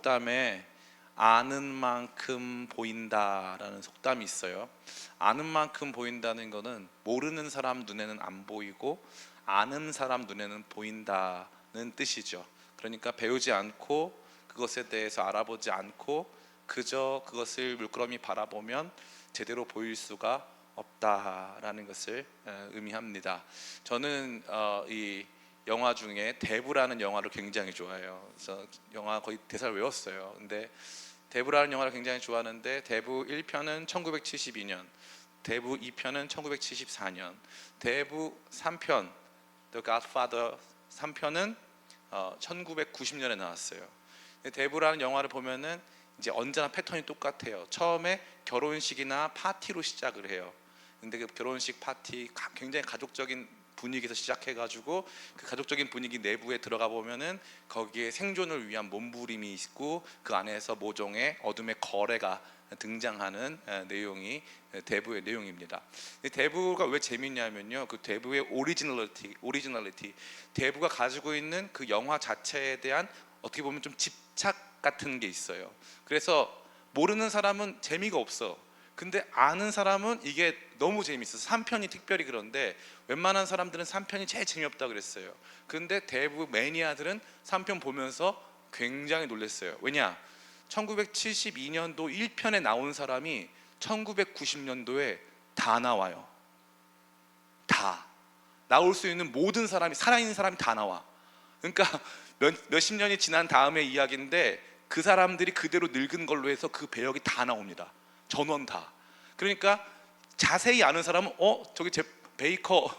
속담에 아는 만큼 보인다라는 속담이 있어요. 아는 만큼 보인다는 거는 모르는 사람 눈에는 안 보이고 아는 사람 눈에는 보인다는 뜻이죠. 그러니까 배우지 않고 그것에 대해서 알아보지 않고 그저 그것을 물끄러미 바라보면 제대로 보일 수가 없다라는 것을 의미합니다. 저는 이 영화 중에 대부라는 영화를 굉장히 좋아해요. 그래서 영화 거의 대사를 외웠어요. 근데 대부라는 영화를 굉장히 좋아하는데 대부 1편은 1972년, 대부 2편은 1974년, 대부 3편 The Godfather 3편은 1990년에 나왔어요. 대부라는 영화를 보면은 이제 언제나 패턴이 똑같아요. 처음에 결혼식이나 파티로 시작을 해요. 근데 그 결혼식 파티 굉장히 가족적인 분위기에서 시작해가지고 그 가족적인 분위기 내부에 들어가 보면은 거기에 생존을 위한 몸부림이 있고 그 안에서 모종의 어둠의 거래가 등장하는 내용이 대부의 내용입니다. 대부가 왜 재밌냐면요, 그 대부의 오리지널리티, 대부가 가지고 있는 그 영화 자체에 대한 어떻게 보면 좀 집착 같은 게 있어요. 그래서 모르는 사람은 재미가 없어. 근데 아는 사람은 이게 너무 재밌어. 3편이 특별히 그런데 웬만한 사람들은 3편이 제일 재미없다 그랬어요. 근데 대부 매니아들은 3편 보면서 굉장히 놀랐어요. 왜냐? 1972년도 1편에 나온 사람이 1990년도에 다 나와요. 다 나올 수 있는 모든 사람이, 살아있는 사람이 다 나와. 그러니까 몇십 년이 지난 다음의 이야기인데 그 사람들이 그대로 늙은 걸로 해서 그 배역이 다 나옵니다. 전원 다. 그러니까 자세히 아는 사람은 저기 베이커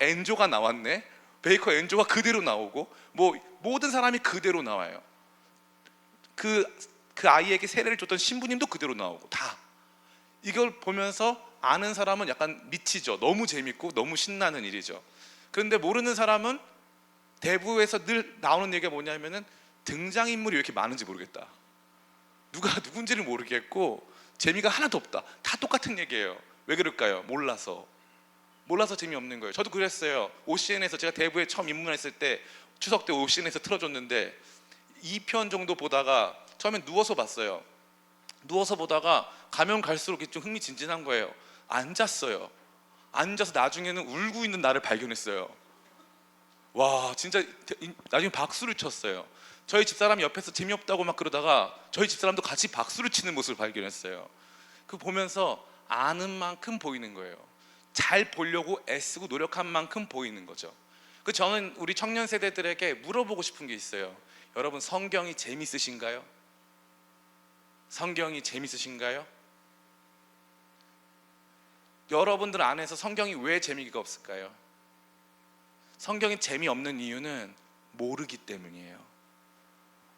엔조가 나왔네. 베이커 엔조가 그대로 나오고 뭐 모든 사람이 그대로 나와요. 그 아이에게 세례를 줬던 신부님도 그대로 나오고 다. 이걸 보면서 아는 사람은 약간 미치죠. 너무 재밌고 너무 신나는 일이죠. 그런데 모르는 사람은 대부에서 늘 나오는 얘기가 뭐냐면은 등장인물이 왜 이렇게 많은지 모르겠다. 누가 누군지를 모르겠고 재미가 하나도 없다. 다 똑같은 얘기예요. 왜 그럴까요? 몰라서 재미없는 거예요. 저도 그랬어요. OCN에서 제가 대부에 처음 입문했을 때 추석 때 OCN에서 틀어줬는데 2편 정도 보다가 처음엔 누워서 봤어요. 누워서 보다가 가면 갈수록 좀 흥미진진한 거예요. 앉았어요. 앉아서 나중에는 울고 있는 나를 발견했어요. 와, 진짜 나중에 박수를 쳤어요. 저희 집사람이 옆에서 재미없다고 막 그러다가 저희 집사람도 같이 박수를 치는 모습을 발견했어요. 그 보면서 아는 만큼 보이는 거예요. 잘 보려고 애쓰고 노력한 만큼 보이는 거죠. 그 저는 우리 청년 세대들에게 물어보고 싶은 게 있어요. 여러분, 성경이 재밌으신가요? 성경이 재밌으신가요? 여러분들 안에서 성경이 왜 재미가 없을까요? 성경이 재미없는 이유는 모르기 때문이에요.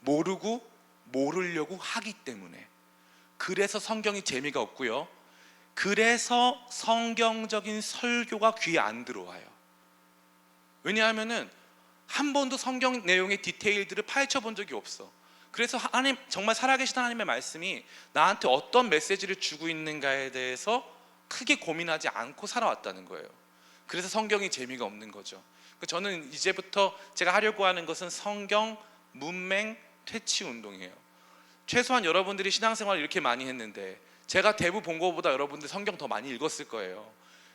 모르고 모르려고 하기 때문에. 그래서 성경이 재미가 없고요. 그래서 성경적인 설교가 귀에 안 들어와요. 왜냐하면은 한 번도 성경 내용의 디테일들을 파헤쳐 본 적이 없어. 그래서 하나님, 정말 살아계신 하나님의 말씀이 나한테 어떤 메시지를 주고 있는가에 대해서 크게 고민하지 않고 살아왔다는 거예요. 그래서 성경이 재미가 없는 거죠. 저는 이제부터 제가 하려고 하는 것은 성경 문맹 퇴치 운동이에요. 최소한 여러분들이 신앙생활을 이렇게 많이 했는데 제가 대부 본 것보다 여러분들 성경 더 많이 읽었을 거예요.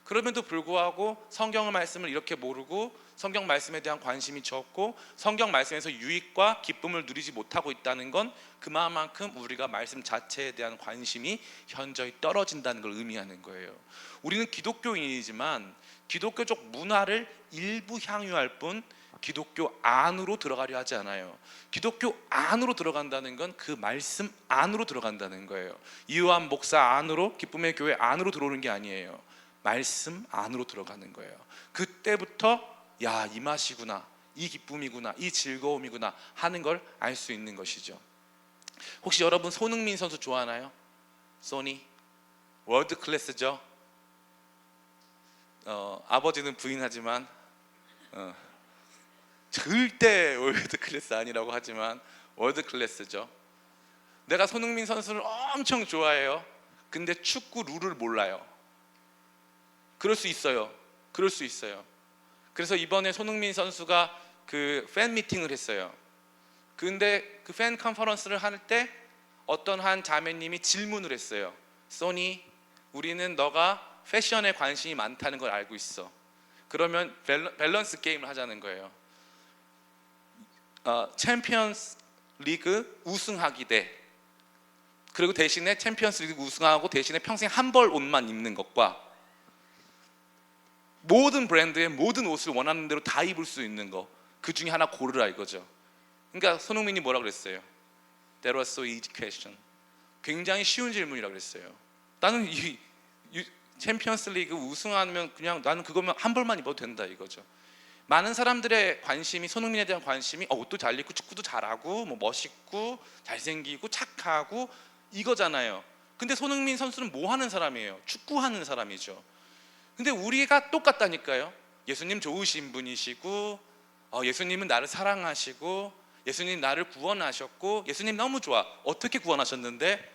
그럼에도 불구하고 성경 말씀을 이렇게 모르고 성경 말씀에 대한 관심이 적고 성경 말씀에서 유익과 기쁨을 누리지 못하고 있다는 건 그만큼 우리가 말씀 자체에 대한 관심이 현저히 떨어진다는 걸 의미하는 거예요. 우리는 기독교인이지만 기독교적 문화를 일부 향유할 뿐 기독교 안으로 들어가려 하지 않아요. 기독교 안으로 들어간다는 건 그 말씀 안으로 들어간다는 거예요. 이요한 목사 안으로, 기쁨의 교회 안으로 들어오는 게 아니에요. 말씀 안으로 들어가는 거예요. 그때부터 야, 이 맛이구나, 이 기쁨이구나, 이 즐거움이구나 하는 걸 알 수 있는 것이죠. 혹시 여러분 손흥민 선수 좋아하나요? 소니 월드 클래스죠. 아버지는 부인하지만 절대 월드 클래스 아니라고 하지만 월드 클래스죠. 내가 손흥민 선수를 엄청 좋아해요. 근데 축구 룰을 몰라요. 그럴 수 있어요. 그래서 이번에 손흥민 선수가 그 팬 미팅을 했어요. 근데 그 팬 컨퍼런스를 할 때 어떤 한 자매님이 질문을 했어요. 소니, 우리는 너가 패션에 관심이 많다는 걸 알고 있어. 그러면 밸런스 게임을 하자는 거예요. 챔피언스 리그 우승하기 대, 그리고 대신에 챔피언스 리그 우승하고 대신에 평생 한 벌 옷만 입는 것과 모든 브랜드의 모든 옷을 원하는 대로 다 입을 수 있는 거, 그 중에 하나 고르라 이거죠. 그러니까 손흥민이 뭐라 그랬어요? That was so easy question. 굉장히 쉬운 질문이라고 그랬어요. 나는 이 챔피언스 리그 우승하면 그냥 나는 그거면 한 벌만 입어도 된다 이거죠. 많은 사람들의 관심이, 손흥민에 대한 관심이 옷도 잘 입고 축구도 잘하고 뭐 멋있고 잘생기고 착하고 이거잖아요. 근데 손흥민 선수는 뭐 하는 사람이에요? 축구하는 사람이죠. 근데 우리가 똑같다니까요. 예수님 좋으신 분이시고, 예수님은 나를 사랑하시고, 예수님 나를 구원하셨고, 예수님 너무 좋아. 어떻게 구원하셨는데?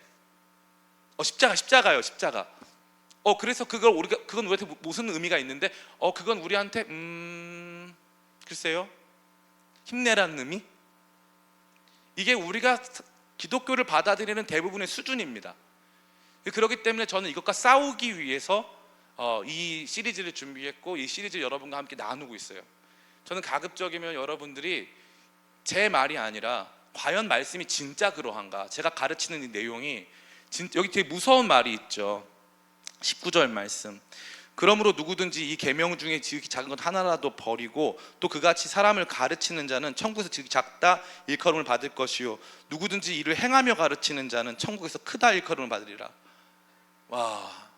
십자가요, 십자가. 그래서 그건 우리한테 무슨 의미가 있는데, 그건 우리한테 글쎄요, 힘내라는 의미? 이게 우리가 기독교를 받아들이는 대부분의 수준입니다. 그렇기 때문에 저는 이것과 싸우기 위해서 이 시리즈를 준비했고, 이 시리즈를 여러분과 함께 나누고 있어요. 저는 가급적이면 여러분들이 제 말이 아니라 과연 말씀이 진짜 그러한가, 제가 가르치는 이 내용이 여기 되게 무서운 말이 있죠. 19절 말씀. 그러므로 누구든지 이 계명 중에 지극히 작은 것 하나라도 버리고 또 그같이 사람을 가르치는 자는 천국에서 지극히 작다 일컬음을 받을 것이요, 누구든지 이를 행하며 가르치는 자는 천국에서 크다 일컬음을 받으리라. 와,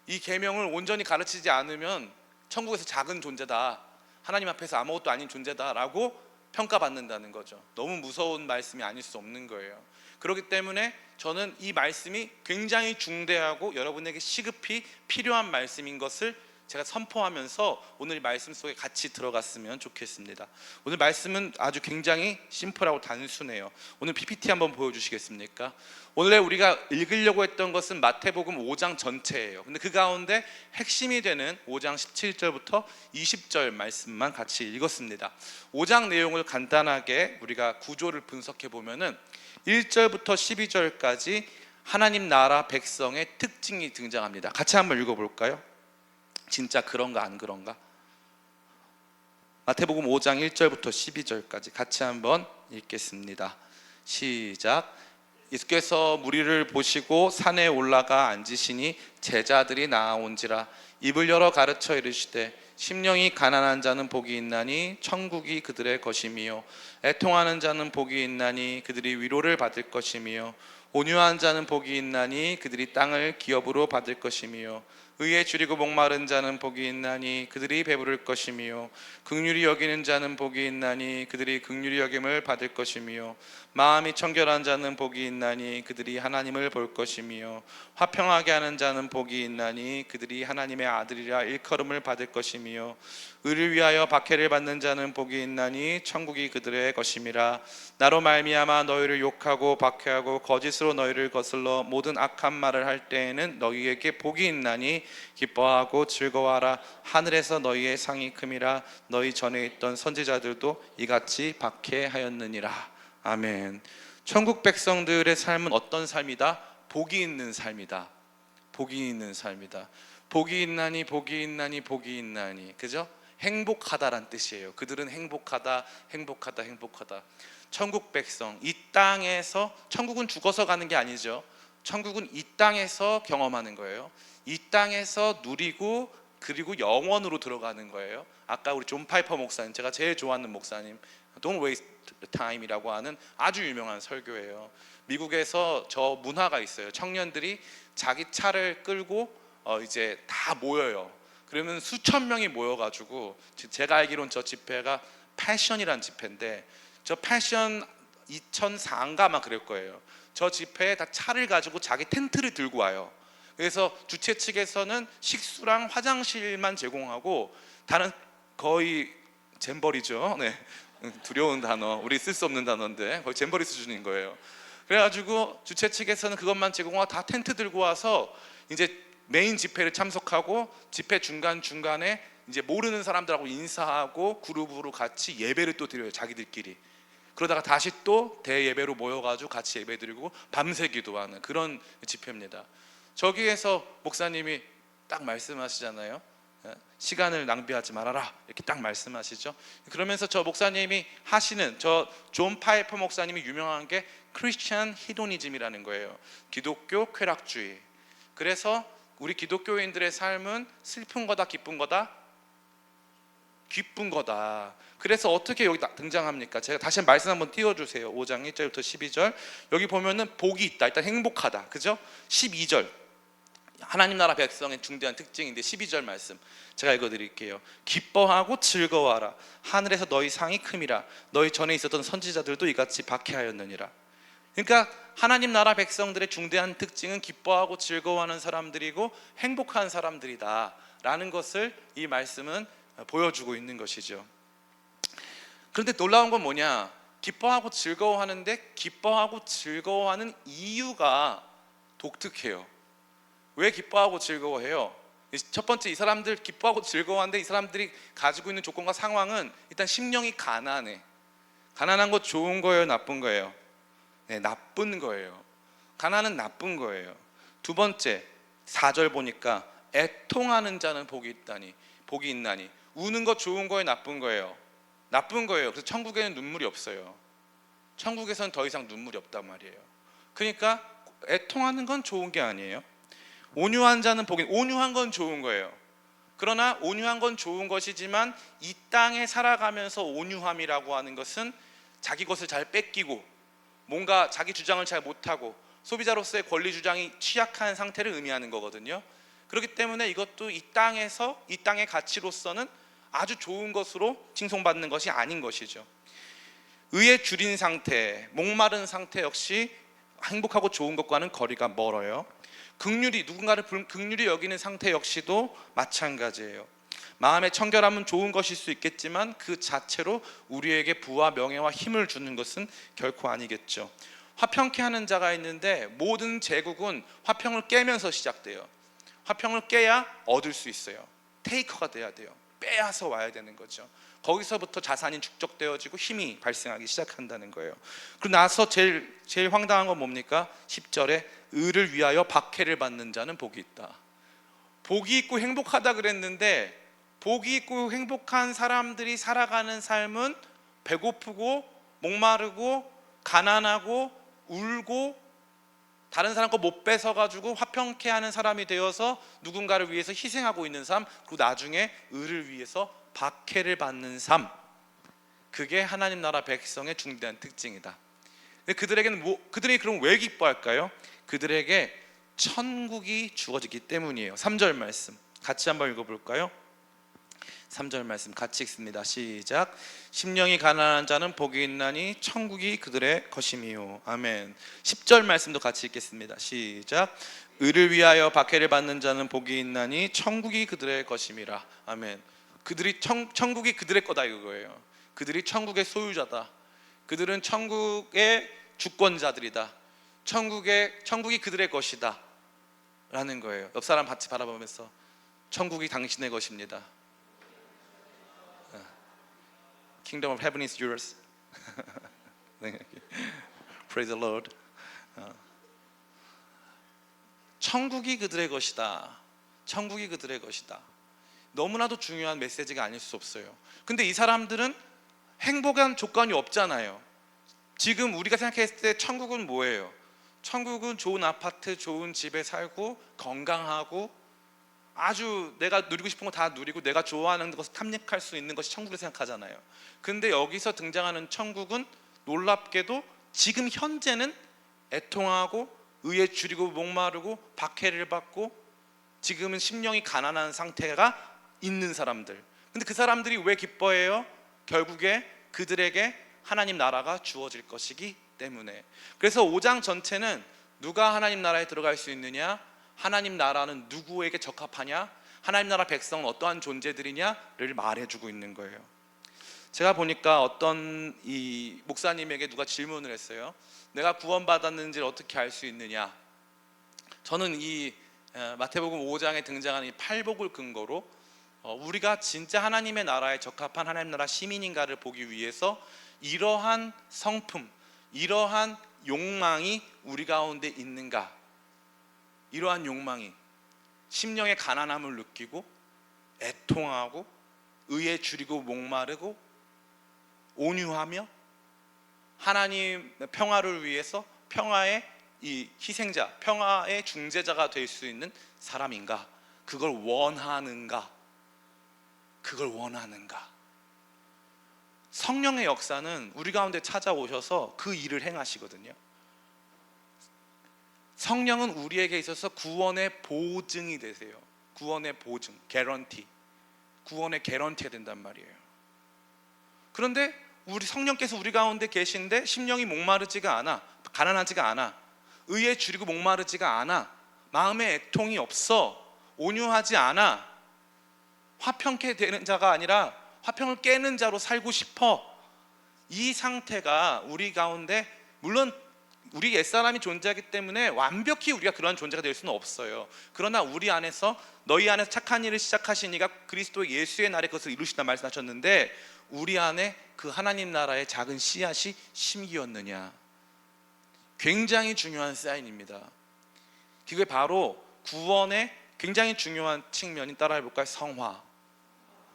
이 계명을 온전히 가르치지 않으면 천국에서 작은 존재다, 하나님 앞에서 아무것도 아닌 존재다라고 평가받는다는 거죠. 너무 무서운 말씀이 아닐 수 없는 거예요. 그렇기 때문에 저는 이 말씀이 굉장히 중대하고 여러분에게 시급히 필요한 말씀인 것을 제가 선포하면서 오늘 말씀 속에 같이 들어갔으면 좋겠습니다. 오늘 말씀은 아주 굉장히 심플하고 단순해요. 오늘 PPT 한번 보여주시겠습니까? 원래 우리가 읽으려고 했던 것은 마태복음 5장 전체예요. 근데 그 가운데 핵심이 되는 5장 17절부터 20절 말씀만 같이 읽었습니다. 5장 내용을 간단하게 우리가 구조를 분석해 보면은 1절부터 12절까지 하나님 나라 백성의 특징이 등장합니다. 같이 한번 읽어볼까요? 진짜 그런가 안 그런가? 마태복음 5장 1절부터 12절까지 같이 한번 읽겠습니다. 시작. 예수께서 무리를 보시고 산에 올라가 앉으시니 제자들이 나아온지라. 입을 열어 가르쳐 이르시되 심령이 가난한 자는 복이 있나니 천국이 그들의 것이며, 애통하는 자는 복이 있나니 그들이 위로를 받을 것이며, 온유한 자는 복이 있나니 그들이 땅을 기업으로 받을 것이며, 의에 줄이고 목마른 자는 복이 있나니 그들이 배부를 것이며, 긍휼히 여기는 자는 복이 있나니 그들이 긍휼히 여김을 받을 것이며, 마음이 청결한 자는 복이 있나니 그들이 하나님을 볼 것이며, 화평하게 하는 자는 복이 있나니 그들이 하나님의 아들이라 일컬음을 받을 것이며, 의를 위하여 박해를 받는 자는 복이 있나니 천국이 그들의 것임이라. 나로 말미암아 너희를 욕하고 박해하고 거짓으로 너희를 거슬러 모든 악한 말을 할 때에는 너희에게 복이 있나니 기뻐하고 즐거워하라. 하늘에서 너희의 상이 큼이라. 너희 전에 있던 선지자들도 이같이 박해하였느니라. 아멘. 천국 백성들의 삶은 어떤 삶이다? 복이 있는 삶이다. 복이 있는 삶이다. 복이 있나니 복이 있나니 복이 있나니, 그죠? 행복하다란 뜻이에요. 그들은 행복하다, 행복하다, 행복하다. 천국 백성, 이 땅에서, 천국은 죽어서 가는 게 아니죠. 천국은 이 땅에서 경험하는 거예요. 이 땅에서 누리고 그리고 영원으로 들어가는 거예요. 아까 우리 존 파이퍼 목사님, 제가 제일 좋아하는 목사님, Don't Waste Time이라고 하는 아주 유명한 설교예요. 미국에서 저 문화가 있어요. 청년들이 자기 차를 끌고 이제 다 모여요. 그러면 수천 명이 모여가지고, 제가 알기로는 저 집회가 패션이란 집회인데, 저 패션 2004인가 아마 그럴 거예요. 저 집회에 다 차를 가지고 자기 텐트를 들고 와요. 그래서 주최 측에서는 식수랑 화장실만 제공하고, 다른 거의 잼버리죠. 네, 두려운 단어, 우리 쓸 수 없는 단어인데 거의 잼버리 수준인 거예요. 그래가지고 주최 측에서는 그것만 제공하고 다 텐트 들고 와서 이제 메인 집회를 참석하고, 집회 중간중간에 이제 모르는 사람들하고 인사하고 그룹으로 같이 예배를 또 드려요, 자기들끼리. 그러다가 다시 또 대예배로 모여가지고 같이 예배드리고 밤새 기도하는 그런 집회입니다. 저기에서 목사님이 딱 말씀하시잖아요. 시간을 낭비하지 말아라 이렇게 딱 말씀하시죠. 그러면서 저 목사님이 하시는, 저 존 파이퍼 목사님이 유명한 게 크리스천 히도니즘이라는 거예요. 기독교 쾌락주의. 그래서 우리 기독교인들의 삶은 슬픈 거다 기쁜 거다? 기쁜 거다. 그래서 어떻게 여기 등장합니까? 제가 다시 말씀 한번 띄워주세요. 5장 1절부터 12절. 여기 보면은 복이 있다, 일단 행복하다, 그죠? 12절 하나님 나라 백성의 중대한 특징인데 12절 말씀 제가 읽어드릴게요. 기뻐하고 즐거워하라. 하늘에서 너희 상이 큼이라. 너희 전에 있었던 선지자들도 이같이 박해하였느니라. 그러니까 하나님 나라 백성들의 중대한 특징은 기뻐하고 즐거워하는 사람들이고 행복한 사람들이다 라는 것을 이 말씀은 보여주고 있는 것이죠. 그런데 놀라운 건 뭐냐, 기뻐하고 즐거워하는데 기뻐하고 즐거워하는 이유가 독특해요. 왜 기뻐하고 즐거워해요? 첫 번째, 이 사람들 기뻐하고 즐거워하는데 이 사람들이 가지고 있는 조건과 상황은 일단 심령이 가난해. 가난한 거 좋은 거예요, 나쁜 거예요? 네, 나쁜 거예요. 가난은 나쁜 거예요. 두 번째, 4절 보니까 애통하는 자는 복이 있나니. 우는 거 좋은 거예요, 나쁜 거예요? 나쁜 거예요. 그래서 천국에는 눈물이 없어요. 천국에서는 더 이상 눈물이 없단 말이에요. 그러니까 애통하는 건 좋은 게 아니에요. 온유한 자는 온유한 건 좋은 거예요. 그러나 온유한 건 좋은 것이지만 이 땅에 살아가면서 온유함이라고 하는 것은 자기 것을 잘 뺏기고 뭔가 자기 주장을 잘 못하고 소비자로서의 권리 주장이 취약한 상태를 의미하는 거거든요. 그렇기 때문에 이것도 이 땅의 가치로서는 아주 좋은 것으로 칭송받는 것이 아닌 것이죠. 의에 줄인 상태, 목마른 상태 역시 행복하고 좋은 것과는 거리가 멀어요. 누군가를 긍휼히 여기는 상태 역시도 마찬가지예요. 마음의 청결함은 좋은 것일 수 있겠지만 그 자체로 우리에게 부와 명예와 힘을 주는 것은 결코 아니겠죠. 화평케 하는 자가 있는데 모든 제국은 화평을 깨면서 시작돼요. 화평을 깨야 얻을 수 있어요. 테이커가 돼야 돼요. 빼앗아 와야 되는 거죠. 거기서부터 자산이 축적되어지고 힘이 발생하기 시작한다는 거예요. 그리고 나서 제일 황당한 건 뭡니까? 10절에 의를 위하여 박해를 받는 자는 복이 있다. 복이 있고 행복하다 그랬는데, 복이 있고 행복한 사람들이 살아가는 삶은 배고프고 목마르고 가난하고 울고 다른 사람 거 못 뺏어가지고 화평케 하는 사람이 되어서 누군가를 위해서 희생하고 있는 삶, 그리고 나중에 의를 위해서 박해를 받는 삶, 그게 하나님 나라 백성의 중대한 특징이다. 그들이 그럼 왜 기뻐할까요? 그들에게 천국이 주어지기 때문이에요. 3절 말씀 같이 한번 읽어볼까요? 3절 말씀 같이 읽습니다. 시작. 심령이 가난한 자는 복이 있나니 천국이 그들의 것임이요. 아멘. 10절 말씀도 같이 읽겠습니다. 시작. 의를 위하여 박해를 받는 자는 복이 있나니 천국이 그들의 것임이라. 아멘. 천국이 그들의 거다 이거예요. 그들이 천국의 소유자다. 그들은 천국의 주권자들이다. 천국이 그들의 것이다 라는 거예요. 옆 사람 같이 바라보면서 천국이 당신의 것입니다. Kingdom of heaven is yours. Praise the Lord. 천국이 그들의 것이다. 천국이 그들의 것이다. 너무나도 중요한 메시지가 아닐 수 없어요. 근데 이 사람들은 행복한 조건이 없잖아요. 지금 우리가 생각했을 때 천국은 뭐예요? 천국은 좋은 아파트, 좋은 집에 살고 건강하고 아주 내가 누리고 싶은 거 다 누리고 내가 좋아하는 것을 탐닉할 수 있는 것이 천국을 생각하잖아요. 근데 여기서 등장하는 천국은 놀랍게도 지금 현재는 애통하고 의에 줄이고 목마르고 박해를 받고 지금은 심령이 가난한 상태가 있는 사람들. 근데 그 사람들이 왜 기뻐해요? 결국에 그들에게 하나님 나라가 주어질 것이기 때문에. 그래서 5장 전체는 누가 하나님 나라에 들어갈 수 있느냐, 하나님 나라는 누구에게 적합하냐, 하나님 나라 백성은 어떠한 존재들이냐를 말해주고 있는 거예요. 제가 보니까 어떤 이 목사님에게 누가 질문을 했어요. 내가 구원받았는지를 어떻게 알 수 있느냐. 저는 이 마태복음 5장에 등장하는 이 팔복을 근거로 우리가 진짜 하나님의 나라에 적합한 하나님 나라 시민인가를 보기 위해서 이러한 성품, 이러한 욕망이 우리 가운데 있는가? 이러한 욕망이 심령의 가난함을 느끼고 애통하고 의에 줄이고 목마르고 온유하며 하나님 평화를 위해서 평화의 이 희생자, 평화의 중재자가 될 수 있는 사람인가? 그걸 원하는가? 그걸 원하는가? 성령의 역사는 우리 가운데 찾아오셔서 그 일을 행하시거든요. 성령은 우리에게 있어서 구원의 보증이 되세요. 구원의 보증, 개런티. 구원의 개런티가 된단 말이에요. 그런데 우리 성령께서 우리 가운데 계신데 심령이 목마르지가 않아, 가난하지가 않아, 의에 줄이고 목마르지가 않아, 마음에 애통이 없어, 온유하지 않아, 화평케 되는 자가 아니라 화평을 깨는 자로 살고 싶어. 이 상태가 우리 가운데, 물론 우리 옛사람이 존재하기 때문에 완벽히 우리가 그런 존재가 될 수는 없어요. 그러나 우리 안에서 너희 안에서 착한 일을 시작하신 이가 그리스도 예수의 날에 그것을 이루시다 말씀하셨는데, 우리 안에 그 하나님 나라의 작은 씨앗이 심기었느냐, 굉장히 중요한 사인입니다. 그게 바로 구원의 굉장히 중요한 측면이, 따라해볼까요?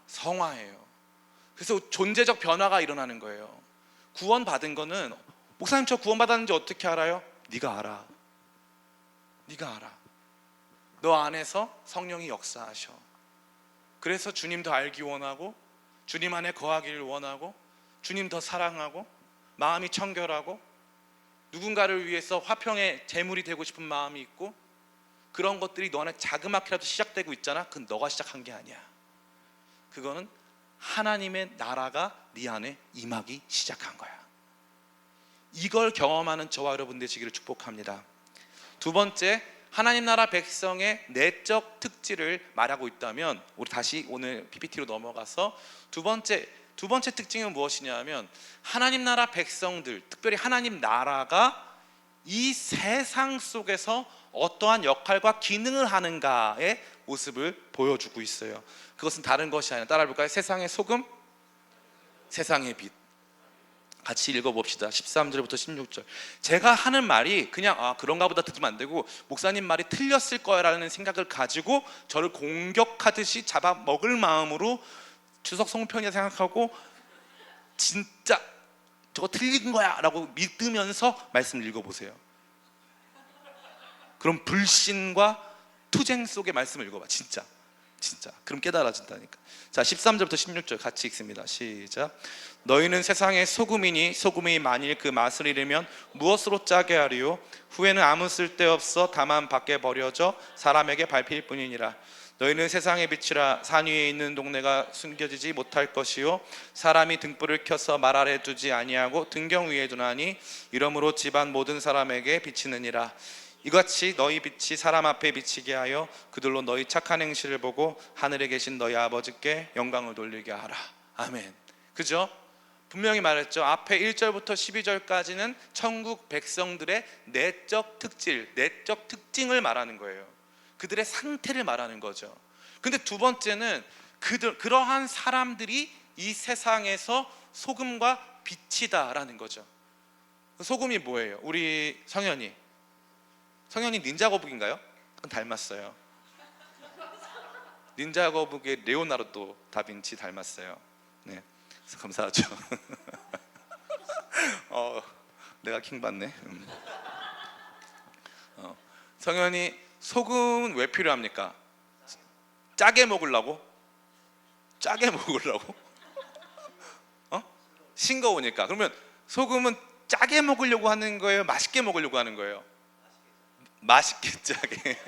성화예요. 그래서 존재적 변화가 일어나는 거예요. 구원받은 거는, 목사님 저 구원받았는지 어떻게 알아요? 네가 알아. 네가 알아. 너 안에서 성령이 역사하셔. 그래서 주님 더 알기 원하고, 주님 안에 거하기를 원하고, 주님 더 사랑하고, 마음이 청결하고, 누군가를 위해서 화평의 제물이 되고 싶은 마음이 있고, 그런 것들이 너 안에 자그맣게라도 시작되고 있잖아. 그건 너가 시작한 게 아니야. 그거는 하나님의 나라가 네 안에 임하기 시작한 거야. 이걸 경험하는 저와 여러분 되시기를 축복합니다. 두 번째, 하나님 나라 백성의 내적 특질을 말하고 있다면, 우리 다시 오늘 PPT로 넘어가서 두 번째 특징은 무엇이냐면, 하나님 나라 백성들, 특별히 하나님 나라가 이 세상 속에서 어떠한 역할과 기능을 하는가의 모습을 보여주고 있어요. 그것은 다른 것이 아니라, 따라해볼까요? 세상의 소금, 세상의 빛. 같이 읽어봅시다. 13절부터 16절. 제가 하는 말이 그냥 그런가 보다 듣으면 안 되고, 목사님 말이 틀렸을 거라는 생각을 가지고 저를 공격하듯이 잡아먹을 마음으로 추석 송편이라 생각하고 진짜 저거 틀린 거야 라고 믿으면서 말씀을 읽어보세요. 그럼 불신과 투쟁 속의 말씀을 읽어봐. 진짜 그럼 깨달아진다니까. 자, 13절부터 16절 같이 읽습니다. 시작. 너희는 세상의 소금이니 소금이 만일 그 맛을 잃으면 무엇으로 짜게 하리요? 후에는 아무 쓸데없어 다만 밖에 버려져 사람에게 밟힐 뿐이니라. 너희는 세상의 빛이라. 산 위에 있는 동네가 숨겨지지 못할 것이요, 사람이 등불을 켜서 말 아래 두지 아니하고 등경 위에 두나니 이러므로 집안 모든 사람에게 비치느니라. 이같이 너희 빛이 사람 앞에 비치게 하여 그들로 너희 착한 행실을 보고 하늘에 계신 너희 아버지께 영광을 돌리게 하라. 아멘. 그죠? 분명히 말했죠. 앞에 1절부터 12절까지는 천국 백성들의 내적 특질, 내적 특징을 말하는 거예요. 그들의 상태를 말하는 거죠. 근데 두 번째는 그러한 사람들이 이 세상에서 소금과 빛이다라는 거죠. 소금이 뭐예요? 우리 성현이 닌자 거북인가요? 그건 닮았어요. 닌자 거북의 레오나르도 다빈치 닮았어요. 네, 감사하죠. 내가 킹 받네. 성현이 소금은 왜 필요합니까? 짜게 먹으려고? 싱거우니까. 그러면 소금은 짜게 먹으려고 하는 거예요? 맛있게 먹으려고 하는 거예요? 맛있게 짜게.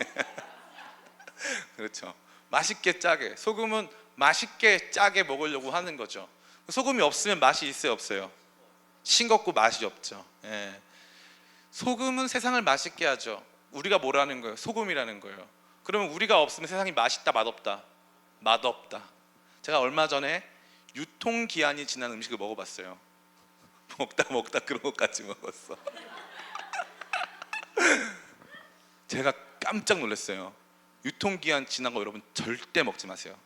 그렇죠. 맛있게 짜게. 소금은 맛있게 짜게 먹으려고 하는 거죠. 소금이 없으면 맛이 있어요, 없어요? 싱겁고 맛이 없죠. 예. 소금은 세상을 맛있게 하죠. 우리가 뭐라는 거예요? 소금이라는 거예요. 그러면 우리가 없으면 세상이 맛있다, 맛없다? 맛없다. 제가 얼마 전에 유통기한이 지난 음식을 먹어봤어요. 먹다 그런 것까지 먹었어. 제가 깜짝 놀랐어요. 유통기한 지난 거 여러분 절대 먹지 마세요.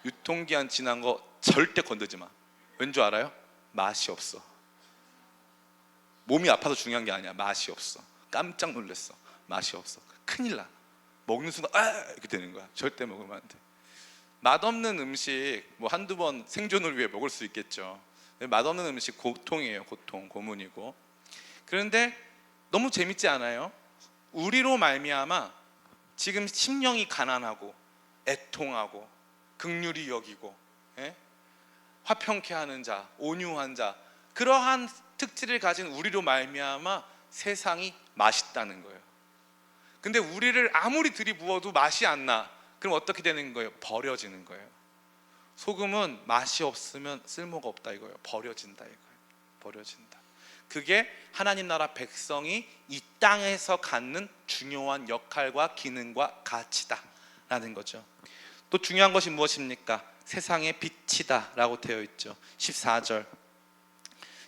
유통기한 지난 거 절대 건드지 마. 왠 줄 알아요? 맛이 없어. 몸이 아파서 중요한 게 아니야. 맛이 없어. 깜짝 놀랐어. 맛이 없어. 큰일 나. 먹는 순간 이렇게 되는 거야. 절대 먹으면 안 돼. 맛없는 음식 뭐 한두 번 생존을 위해 먹을 수 있겠죠. 맛없는 음식 고통이에요. 고통, 고문이고. 그런데 너무 재밌지 않아요? 우리로 말미암아 지금 심령이 가난하고 애통하고 긍휼히 여기고 화평케 하는 자, 온유한 자, 그러한 특질을 가진 우리로 말미암아 세상이 맛있다는 거예요. 근데 우리를 아무리 들이부어도 맛이 안 나. 그럼 어떻게 되는 거예요? 버려지는 거예요. 소금은 맛이 없으면 쓸모가 없다 이거예요. 버려진다 이거예요. 버려진다. 그게 하나님 나라 백성이 이 땅에서 갖는 중요한 역할과 기능과 가치다 라는 거죠. 또 중요한 것이 무엇입니까? 세상의 빛이다 라고 되어 있죠. 14절부터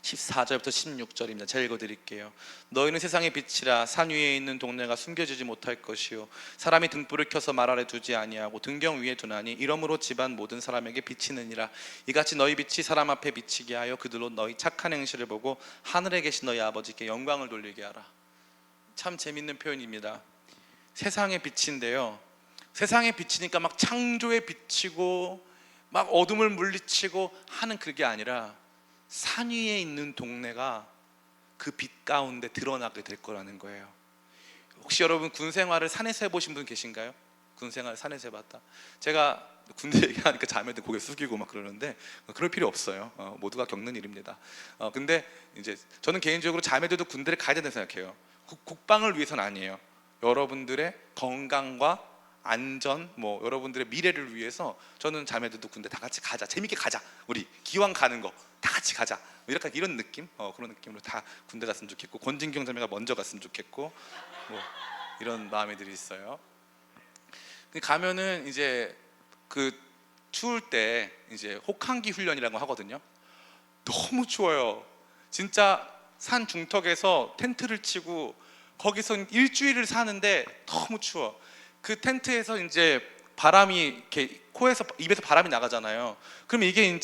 16절입니다. 제가 읽어드릴게요. 너희는 세상의 빛이라. 산 위에 있는 동네가 숨겨지지 못할 것이요 사람이 등불을 켜서 말 아래 두지 아니하고 등경 위에 두나니 이러므로 집안 모든 사람에게 비치느니라. 이같이 너희 빛이 사람 앞에 비치게 하여 그들로 너희 착한 행실을 보고 하늘에 계신 너희 아버지께 영광을 돌리게 하라. 참 재밌는 표현입니다. 세상의 빛인데요, 세상에 비치니까 막 창조에 비치고 막 어둠을 물리치고 하는 그게 아니라 산 위에 있는 동네가 그 빛 가운데 드러나게 될 거라는 거예요. 혹시 여러분 군 생활을 산에서 해보신 분 계신가요? 군 생활 산에서 해봤다. 제가 군대 얘기하니까 자매들 고개 숙이고 막 그러는데 그럴 필요 없어요. 모두가 겪는 일입니다. 근데 이제 저는 개인적으로 자매들도 군대를 가야 된다고 생각해요. 국방을 위해서는 아니에요. 여러분들의 건강과 안전, 뭐 여러분들의 미래를 위해서 저는 자매들도 군대 다 같이 가자, 재밌게 가자, 우리 기왕 가는 거 다 같이 가자, 이렇게 이런 느낌, 그런 느낌으로 다 군대 갔으면 좋겠고, 권진경 자매가 먼저 갔으면 좋겠고, 뭐 이런 마음들이 있어요. 가면은 이제 그 추울 때 이제 혹한기 훈련이라고 하거든요. 너무 추워요. 진짜 산 중턱에서 텐트를 치고 거기서 일주일을 사는데 너무 추워. 그 텐트에서 이제 바람이 이렇게 코에서 입에서 바람이 나가잖아요. 그럼 이게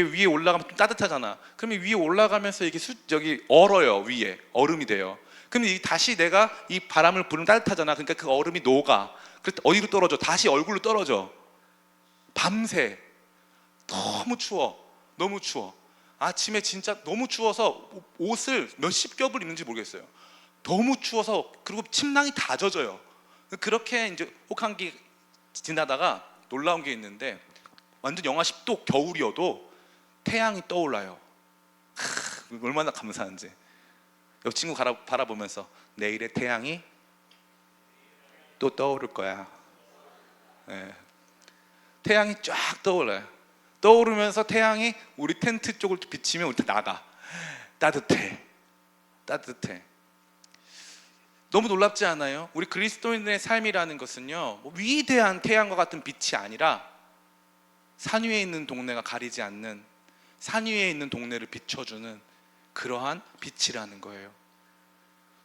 위에 올라가면 좀 따뜻하잖아. 그러면 위에 올라가면서 이게 여기 얼어요. 위에 얼음이 돼요. 그럼 다시 내가 이 바람을 부르면 따뜻하잖아. 그러니까 그 얼음이 녹아. 그래서 어디로 떨어져? 다시 얼굴로 떨어져. 밤새. 너무 추워. 너무 추워. 아침에 진짜 너무 추워서 옷을 몇십 겹을 입는지 모르겠어요. 너무 추워서. 그리고 침낭이 다 젖어요. 그렇게 이제 혹한기 지나다가 놀라운 게 있는데, 완전 영하 10도 겨울이어도 태양이 떠올라요. 얼마나 감사한지. 옆 친구 바라보면서 내일의 태양이 또 떠오를 거야. 태양이 쫙 떠올라요. 떠오르면서 태양이 우리 텐트 쪽을 비치면 우리 다 나가. 따뜻해. 너무 놀랍지 않아요? 우리 그리스도인의 삶이라는 것은요, 위대한 태양과 같은 빛이 아니라 산 위에 있는 동네가 가리지 않는, 산 위에 있는 동네를 비춰주는 그러한 빛이라는 거예요.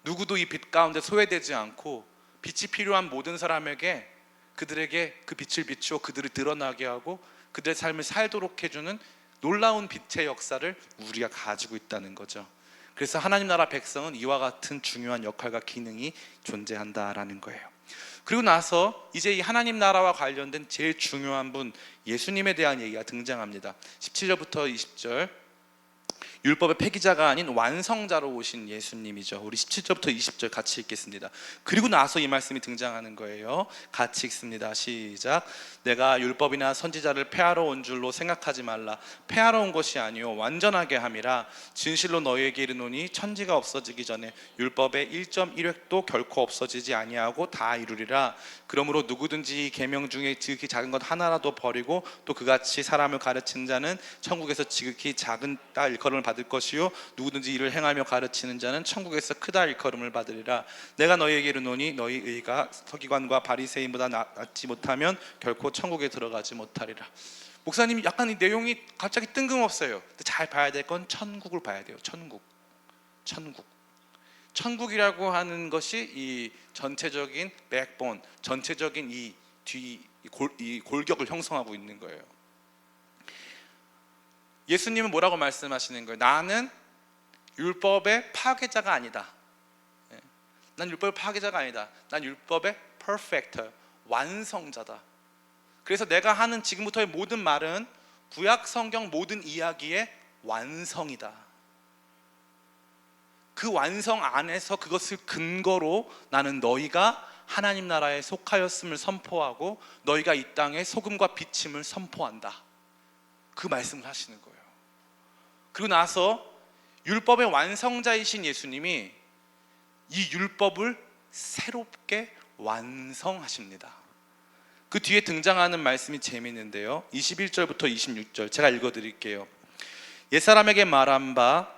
누구도 이 빛 가운데 소외되지 않고 빛이 필요한 모든 사람에게, 그들에게 그 빛을 비추어 그들을 드러나게 하고 그들의 삶을 살도록 해주는 놀라운 빛의 역사를 우리가 가지고 있다는 거죠. 그래서 하나님 나라 백성은 이와 같은 중요한 역할과 기능이 존재한다라는 거예요. 그리고 나서 이제 이 하나님 나라와 관련된 제일 중요한 분, 예수님에 대한 얘기가 등장합니다. 17절부터 20절, 율법의 폐기자가 아닌 완성자로 오신 예수님이죠. 우리 17절부터 20절 같이 읽겠습니다. 그리고 나서 이 말씀이 등장하는 거예요. 같이 읽습니다. 시작. 내가 율법이나 선지자를 폐하러 온 줄로 생각하지 말라. 폐하러 온 것이 아니요 완전하게 함이라. 진실로 너희에게 이르노니 천지가 없어지기 전에 율법의 1.1획도 결코 없어지지 아니하고 다 이루리라. 그러므로 누구든지 이 계명 중에 지극히 작은 것 하나라도 버리고 또 그같이 사람을 가르치는 자는 천국에서 지극히 작은 일컬음을 받을 것이요 누구든지 이를 행하며 가르치는 자는 천국에서 크다 일컬음을 받으리라. 내가 너희에게 이르노니 너희 의가 서기관과 바리새인보다 낫지 못하면 결코 천국에 들어가지 못하리라. 목사님이 약간 이 내용이 갑자기 뜬금없어요. 근데 잘 봐야 될 건 천국을 봐야 돼요. 천국이라고 하는 것이 이 전체적인 백본, 전체적인 이 이 골격을 형성하고 있는 거예요. 예수님은 뭐라고 말씀하시는 거예요? 나는 율법의 파괴자가 아니다. 난 율법의 파괴자가 아니다. 난 율법의 퍼펙터, 완성자다. 그래서 내가 하는 지금부터의 모든 말은 구약 성경 모든 이야기의 완성이다. 그 완성 안에서 그것을 근거로 나는 너희가 하나님 나라에 속하였음을 선포하고 너희가 이 땅에 소금과 빛임을 선포한다. 그 말씀을 하시는 거예요. 그리고 나서 율법의 완성자이신 예수님이 이 율법을 새롭게 완성하십니다. 그 뒤에 등장하는 말씀이 재미있는데요, 21절부터 26절 제가 읽어드릴게요. 옛사람에게 말한 바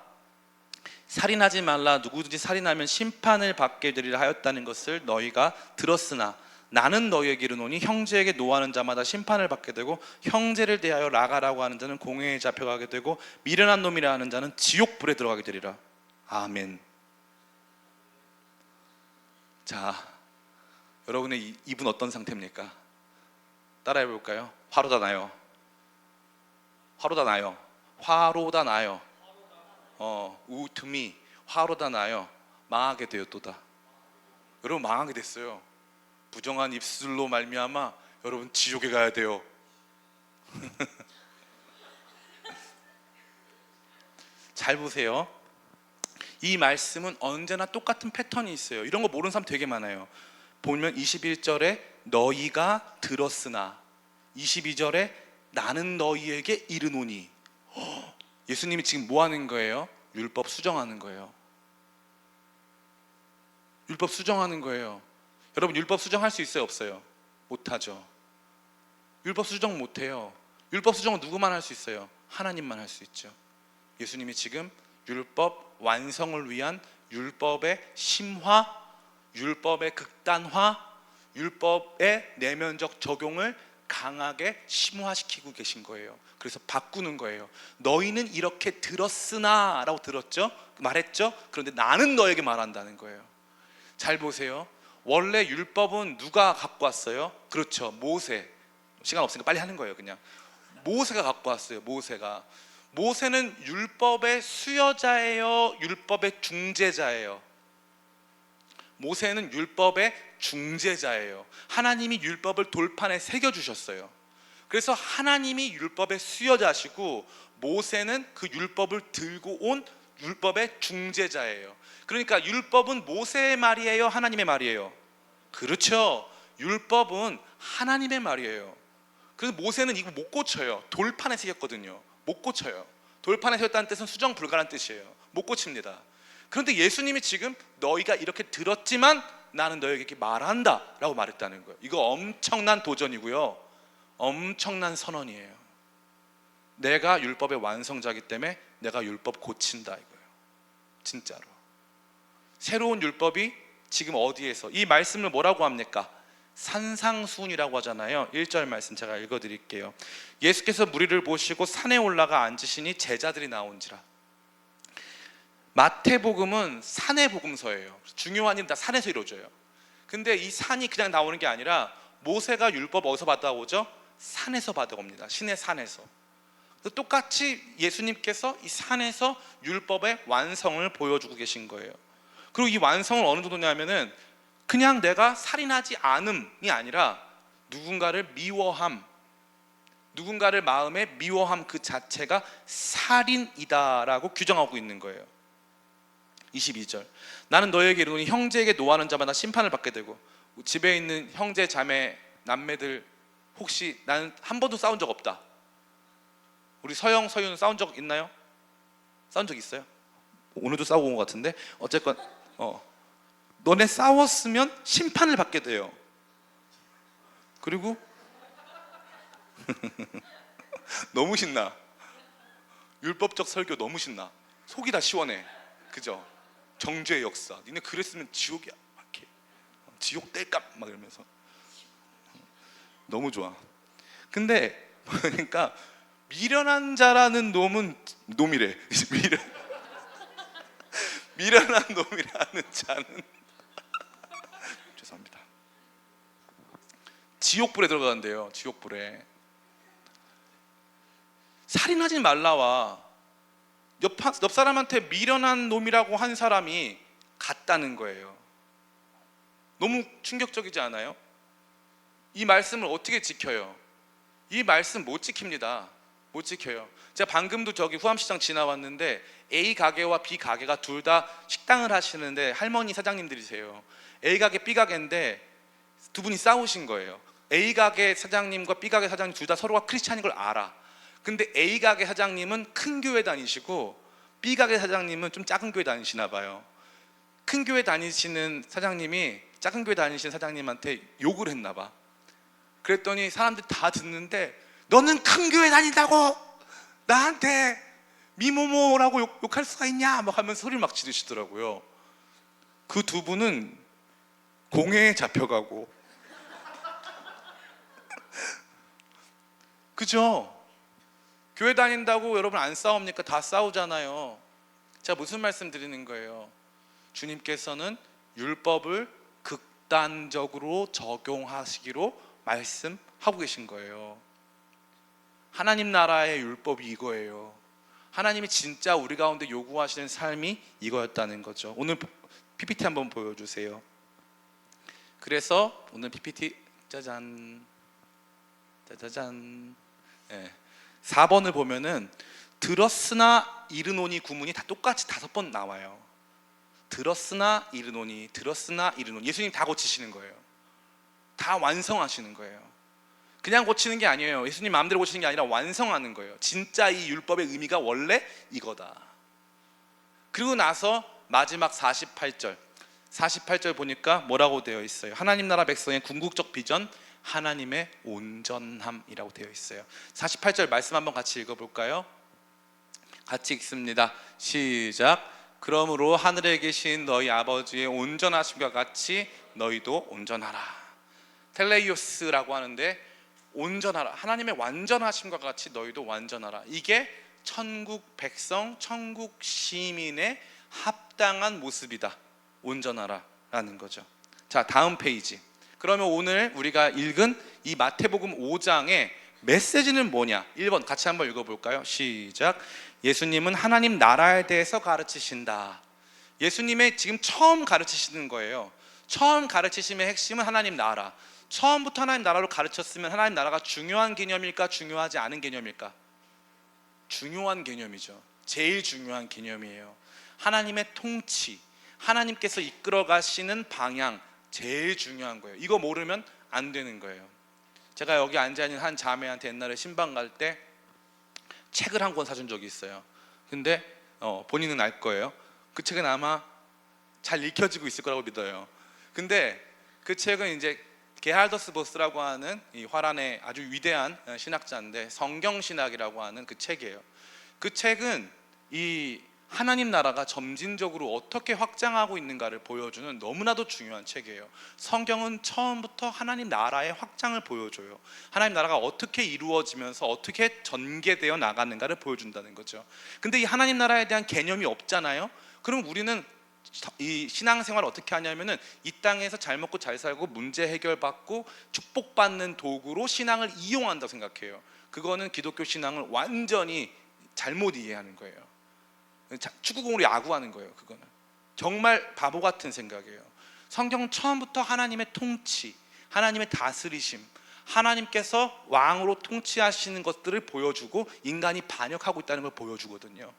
살인하지 말라, 누구든지 살인하면 심판을 받게 되리라 하였다는 것을 너희가 들었으나 나는 너희에게 이르노니 형제에게 노하는 자마다 심판을 받게 되고 형제를 대하여 라가라고 하는 자는 공회에 잡혀가게 되고 미련한 놈이라 하는 자는 지옥불에 들어가게 되리라. 아멘. 자, 여러분의 입은 어떤 상태입니까? 따라해 볼까요? 화로다 나요. 화로다 나요. 화로다 나요. 우투미 화로다 나요. 망하게 되었도다. 여러분 망하게 됐어요. 부정한 입술로 말미암아 여러분 지옥에 가야 돼요. 잘 보세요. 이 말씀은 언제나 똑같은 패턴이 있어요. 이런 거 모르는 사람 되게 많아요. 보면 21절에 너희가 들었으나, 22절에 나는 너희에게 이르노니. 예수님이 지금 뭐 하는 거예요? 율법 수정하는 거예요. 율법 수정하는 거예요. 여러분 율법 수정할 수 있어요? 없어요? 못하죠. 율법 수정 못해요. 율법 수정은 누구만 할 수 있어요? 하나님만 할 수 있죠. 예수님이 지금 율법 완성을 위한 율법의 심화, 율법의 극단화, 율법의 내면적 적용을 강하게 심화시키고 계신 거예요. 그래서 바꾸는 거예요. 너희는 이렇게 들었으나 라고 들었죠? 말했죠? 그런데 나는 너에게 말한다는 거예요. 잘 보세요. 원래 율법은 누가 갖고 왔어요? 그렇죠, 모세. 시간 없으니까 빨리 하는 거예요. 그냥 모세가 갖고 왔어요. 모세는 율법의 수여자예요? 율법의 중재자예요? 모세는 율법의 중재자예요. 하나님이 율법을 돌판에 새겨주셨어요. 그래서 하나님이 율법의 수여자시고 모세는 그 율법을 들고 온 율법의 중재자예요. 그러니까 율법은 모세의 말이에요? 하나님의 말이에요? 그렇죠. 율법은 하나님의 말이에요. 그래서 모세는 이거 못 고쳐요. 돌판에 새겼거든요. 못 고쳐요. 돌판에 새겼다는 뜻은 수정 불가라는 뜻이에요. 못 고칩니다. 그런데 예수님이 지금 너희가 이렇게 들었지만 나는 너에게 이렇게 말한다 라고 말했다는 거예요. 이거 엄청난 도전이고요, 엄청난 선언이에요. 내가 율법의 완성자이기 때문에 내가 율법 고친다 이거예요. 진짜로. 새로운 율법이 지금 어디에서, 이 말씀을 뭐라고 합니까? 산상수훈이라고 하잖아요. 1절 말씀 제가 읽어드릴게요. 예수께서 무리를 보시고 산에 올라가 앉으시니 제자들이 나온지라. 마태복음은 산의 복음서예요. 중요한 일은 다 산에서 이루어져요. 근데 이 산이 그냥 나오는 게 아니라 모세가 율법 어디서 받아오죠? 산에서 받아옵니다. 신의 산에서. 똑같이 예수님께서 이 산에서 율법의 완성을 보여주고 계신 거예요. 그리고 이 완성을 어느 정도냐면은 그냥 내가 살인하지 않음이 아니라 누군가를 미워함, 누군가를 마음에 미워함 그 자체가 살인이다라고 규정하고 있는 거예요. 22절 나는 너에게 이르노니 형제에게 노하는 자마다 심판을 받게 되고. 집에 있는 형제 자매 남매들 혹시 나는 한 번도 싸운 적 없다. 우리 서영 서윤 싸운 적 있나요? 싸운 적 있어요? 오늘도 싸우고 온 것 같은데 어쨌건 너네 싸웠으면 심판을 받게 돼요. 그리고 너무 신나. 율법적 설교 너무 신나. 속이 다 시원해. 그죠? 정죄의 역사. 니네 그랬으면 지옥이야. 이렇게. 지옥 뗄까? 막 이러면서 너무 좋아. 근데 그러니까 미련한 자라는 놈이래. 미련한 놈이라는 자는 죄송합니다. 지옥불에 들어간대요. 지옥불에. 살인하지 말라와 옆 사람한테 미련한 놈이라고 한 사람이 같다는 거예요. 너무 충격적이지 않아요? 이 말씀을 어떻게 지켜요? 이 말씀 못 지킵니다. 못 지켜요. 제가 방금도 저기 후암시장 지나왔는데 A 가게와 B 가게가 둘 다 식당을 하시는데 할머니 사장님들이세요. A 가게, B 가게인데 두 분이 싸우신 거예요. A 가게 사장님과 B 가게 사장님 둘 다 서로가 크리스찬인 걸 알아. 근데 A 가게 사장님은 큰 교회 다니시고 B 가게 사장님은 좀 작은 교회 다니시나 봐요. 큰 교회 다니시는 사장님이 작은 교회 다니시는 사장님한테 욕을 했나 봐. 그랬더니 사람들이 다 듣는데 너는 큰 교회 다닌다고 나한테 미모모라고 욕할 수가 있냐 막 하면서 소리를 막 지르시더라고요. 그 두 분은 공회에 잡혀가고 그죠? 교회 다닌다고 여러분 안 싸웁니까? 다 싸우잖아요. 제가 무슨 말씀 드리는 거예요? 주님께서는 율법을 극단적으로 적용하시기로 말씀하고 계신 거예요. 하나님 나라의 율법이 이거예요. 하나님이 진짜 우리 가운데 요구하시는 삶이 이거였다는 거죠. 오늘 PPT 한번 보여주세요. 그래서 오늘 PPT 짜잔 짜자잔 4번을 보면은 들었으나 이르노니 구문이 다 똑같이 5번 나와요. 들었으나 이르노니, 들었으나 이르노니. 예수님 다 고치시는 거예요. 다 완성하시는 거예요. 그냥 고치는 게 아니에요. 예수님 마음대로 고치는 게 아니라 완성하는 거예요. 진짜 이 율법의 의미가 원래 이거다. 그리고 나서 마지막 48절 보니까 뭐라고 되어 있어요? 하나님 나라 백성의 궁극적 비전, 하나님의 온전함이라고 되어 있어요. 48절 말씀 한번 같이 읽어볼까요? 같이 읽습니다. 시작. 그러므로 하늘에 계신 너희 아버지의 온전하심과 같이 너희도 온전하라. 텔레이오스라고 하는데 온전하라. 하나님의 완전하심과 같이 너희도 완전하라. 이게 천국 백성, 천국 시민의 합당한 모습이다. 온전하라 라는 거죠. 자, 다음 페이지. 그러면 오늘 우리가 읽은 이 마태복음 5장의 메시지는 뭐냐? 1번 같이 한번 읽어볼까요? 시작. 예수님은 하나님 나라에 대해서 가르치신다. 예수님의 지금 처음 가르치시는 거예요. 처음 가르치심의 핵심은 하나님 나라. 처음부터 하나님 나라로 가르쳤으면 하나님 나라가 중요한 개념일까? 중요하지 않은 개념일까? 중요한 개념이죠. 제일 중요한 개념이에요. 하나님의 통치, 하나님께서 이끌어 가시는 방향, 제일 중요한 거예요. 이거 모르면 안 되는 거예요. 제가 여기 앉아있는 한 자매한테 옛날에 신방 갈 때 책을 한 권 사준 적이 있어요. 근데 본인은 알 거예요. 그 책은 아마 잘 읽혀지고 있을 거라고 믿어요. 근데 그 책은 이제 게할더스 보스라고 하는 이 화란의 아주 위대한 신학자인데 성경신학이라고 하는 그 책이에요. 그 책은 이 하나님 나라가 점진적으로 어떻게 확장하고 있는가를 보여주는 너무나도 중요한 책이에요. 성경은 처음부터 하나님 나라의 확장을 보여줘요. 하나님 나라가 어떻게 이루어지면서 어떻게 전개되어 나가는가를 보여준다는 거죠. 근데 이 하나님 나라에 대한 개념이 없잖아요. 그럼 우리는 이 신앙생활을 어떻게 하냐면은 이 땅에서 잘 먹고 잘 살고 문제 해결받고 축복받는 도구로 신앙을 이용한다고 생각해요. 그거는 기독교 신앙을 완전히 잘못 이해하는 거예요. 축구공으로 야구하는 거예요. 그거는 정말 바보 같은 생각이에요. 성경 처음부터 하나님의 통치, 하나님의 다스리심, 하나님께서 왕으로 통치하시는 것들을 보여주고 인간이 반역하고 있다는 걸 보여주거든요.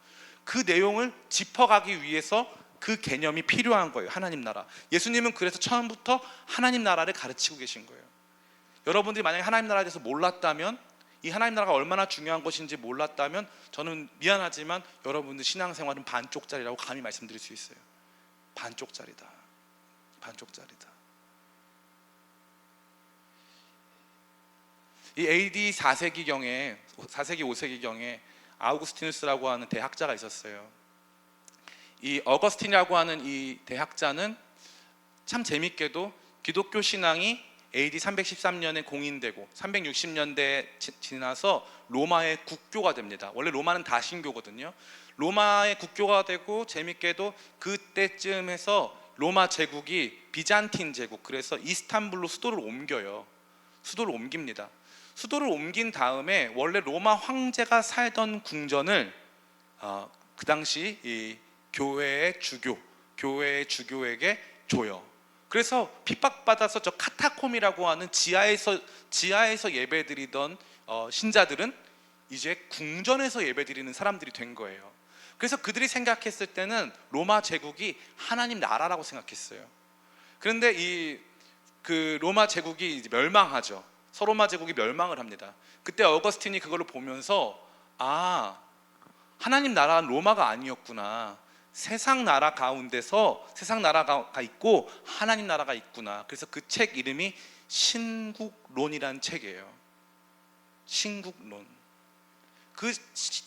그 내용을 짚어가기 위해서 그 개념이 필요한 거예요. 하나님 나라. 예수님은 그래서 처음부터 하나님 나라를 가르치고 계신 거예요. 여러분들이 만약에 하나님 나라에 대해서 몰랐다면, 이 하나님 나라가 얼마나 중요한 것인지 몰랐다면 저는 미안하지만 여러분들 신앙생활은 반쪽짜리라고 감히 말씀드릴 수 있어요. 반쪽짜리다. 반쪽짜리다. 이 AD 4세기경에 4세기 5세기경에 아우구스티누스라고 하는 대학자가 있었어요. 이 어거스틴이라고 하는 이 대학자는 참 재밌게도 기독교 신앙이 AD 313년에 공인되고 360년대에 지나서 로마의 국교가 됩니다. 원래 로마는 다신교거든요. 로마의 국교가 되고 재밌게도 그때쯤 해서 로마 제국이 비잔틴 제국, 그래서 이스탄불로 수도를 옮겨요. 수도를 옮깁니다. 수도를 옮긴 다음에 원래 로마 황제가 살던 궁전을 그 당시 이 교회의 주교에게 줘요. 그래서 핍박받아서 저 카타콤이라고 하는 지하에서 예배드리던 신자들은 이제 궁전에서 예배드리는 사람들이 된 거예요. 그래서 그들이 생각했을 때는 로마 제국이 하나님 나라라고 생각했어요. 그런데 그 로마 제국이 이제 멸망하죠. 서로마 제국이 멸망을 합니다. 그때 어거스틴이 그걸 보면서 하나님 나라는 로마가 아니었구나. 세상 나라 가운데서 세상 나라가 있고 하나님 나라가 있구나. 그래서 그 책 이름이 신국론이라는 책이에요. 신국론.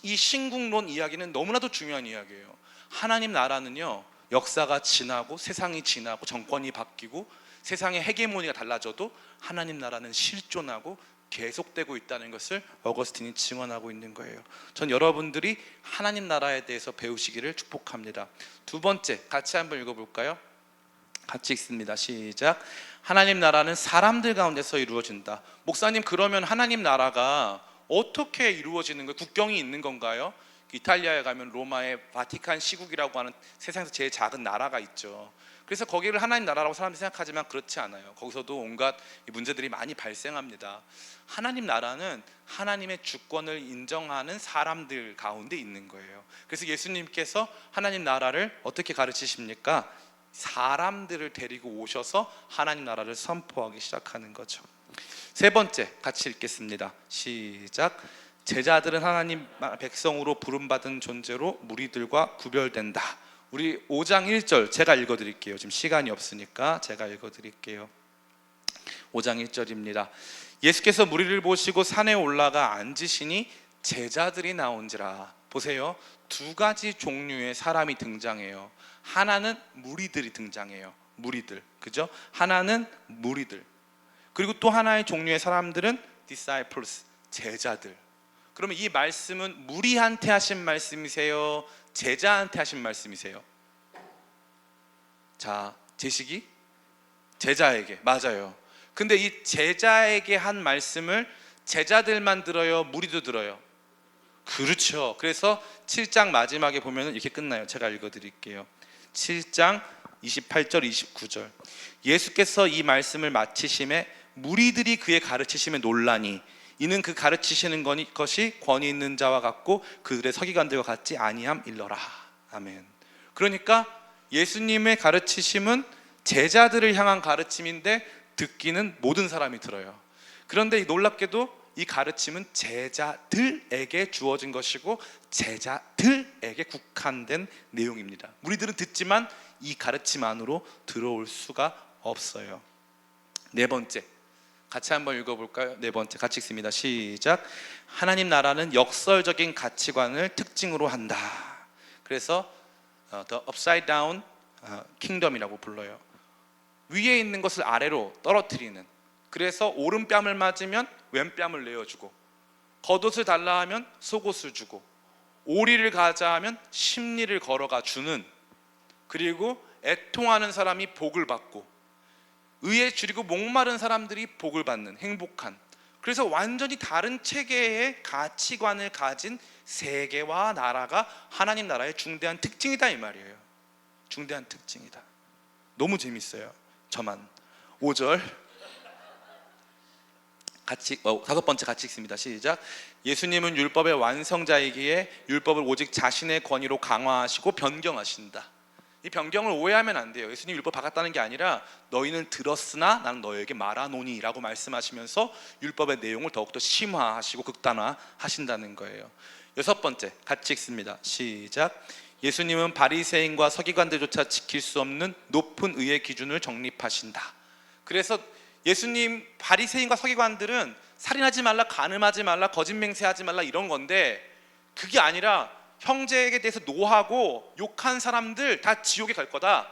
이 신국론 이야기는 너무나도 중요한 이야기예요. 하나님 나라는요, 역사가 지나고 세상이 지나고 정권이 바뀌고 세상의 헤게모니가 달라져도 하나님 나라는 실존하고 계속되고 있다는 것을 어거스틴이 증언하고 있는 거예요. 전 여러분들이 하나님 나라에 대해서 배우시기를 축복합니다. 두 번째, 같이 한번 읽어볼까요? 같이 읽습니다. 시작. 하나님 나라는 사람들 가운데서 이루어진다. 목사님, 그러면 하나님 나라가 어떻게 이루어지는 거예요? 국경이 있는 건가요? 이탈리아에 가면 로마의 바티칸 시국이라고 하는 세상에서 제일 작은 나라가 있죠. 그래서 거기를 하나님 나라라고 사람들이 생각하지만 그렇지 않아요. 거기서도 온갖 문제들이 많이 발생합니다. 하나님 나라는 하나님의 주권을 인정하는 사람들 가운데 있는 거예요. 그래서 예수님께서 하나님 나라를 어떻게 가르치십니까? 사람들을 데리고 오셔서 하나님 나라를 선포하기 시작하는 거죠. 세 번째, 같이 읽겠습니다. 시작. 제자들은 하나님 백성으로 부름받은 존재로 무리들과 구별된다. 우리 5장 1절 제가 읽어드릴게요. 지금 시간이 없으니까 제가 읽어드릴게요. 5장 1절입니다. 예수께서 무리를 보시고 산에 올라가 앉으시니 제자들이 나온지라. 보세요, 두 가지 종류의 사람이 등장해요. 하나는 무리들이 등장해요. 무리들, 그죠? 하나는 무리들. 그리고 또 하나의 종류의 사람들은 disciples, 제자들. 그러면 이 말씀은 무리한테 하신 말씀이세요? 제자한테 하신 말씀이세요? 자, 제식이 제자에게, 맞아요. 근데 이 제자에게 한 말씀을 제자들만 들어요? 무리도 들어요? 그렇죠. 그래서 7장 마지막에 보면 이렇게 끝나요. 제가 읽어드릴게요. 7장 28절 29절. 예수께서 이 말씀을 마치심에 무리들이 그의 가르치심에 놀라니 이는 그 가르치시는 것이 권위 있는 자와 같고 그들의 서기관들과 같지 아니함 일러라. 아멘. 그러니까 예수님의 가르치심은 제자들을 향한 가르침인데 듣기는 모든 사람이 들어요. 그런데 놀랍게도 이 가르침은 제자들에게 주어진 것이고 제자들에게 국한된 내용입니다. 무리들은 듣지만 이 가르침 안으로 들어올 수가 없어요. 네 번째, 같이 한번 읽어볼까요? 네 번째, 같이 읽습니다. 시작. 하나님 나라는 역설적인 가치관을 특징으로 한다. 그래서 The Upside Down Kingdom이라고 불러요. 위에 있는 것을 아래로 떨어뜨리는. 그래서 오른뺨을 맞으면 왼뺨을 내어주고, 겉옷을 달라 하면 속옷을 주고, 오리를 가자 하면 십리를 걸어가 주는, 그리고 애통하는 사람이 복을 받고 의에 줄이고 목마른 사람들이 복을 받는, 행복한. 그래서 완전히 다른 체계의 가치관을 가진 세계와 나라가 하나님 나라의 중대한 특징이다 이 말이에요. 중대한 특징이다. 너무 재밌어요. 저만. 5절 같이 다섯 번째 같이 읽습니다. 시작. 예수님은 율법의 완성자이기에 율법을 오직 자신의 권위로 강화하시고 변경하신다. 이 변경을 오해하면 안 돼요. 예수님 율법 바꿨다는 게 아니라 너희는 들었으나 나는 너희에게 말하노니 라고 말씀하시면서 율법의 내용을 더욱더 심화하시고 극단화하신다는 거예요. 여섯 번째 같이 읽습니다. 시작. 예수님은 바리새인과 서기관들조차 지킬 수 없는 높은 의의 기준을 정립하신다. 그래서 예수님, 바리새인과 서기관들은 살인하지 말라, 간음하지 말라, 거짓 맹세하지 말라 이런 건데, 그게 아니라 형제에게 대해서 노하고 욕한 사람들 다 지옥에 갈 거다.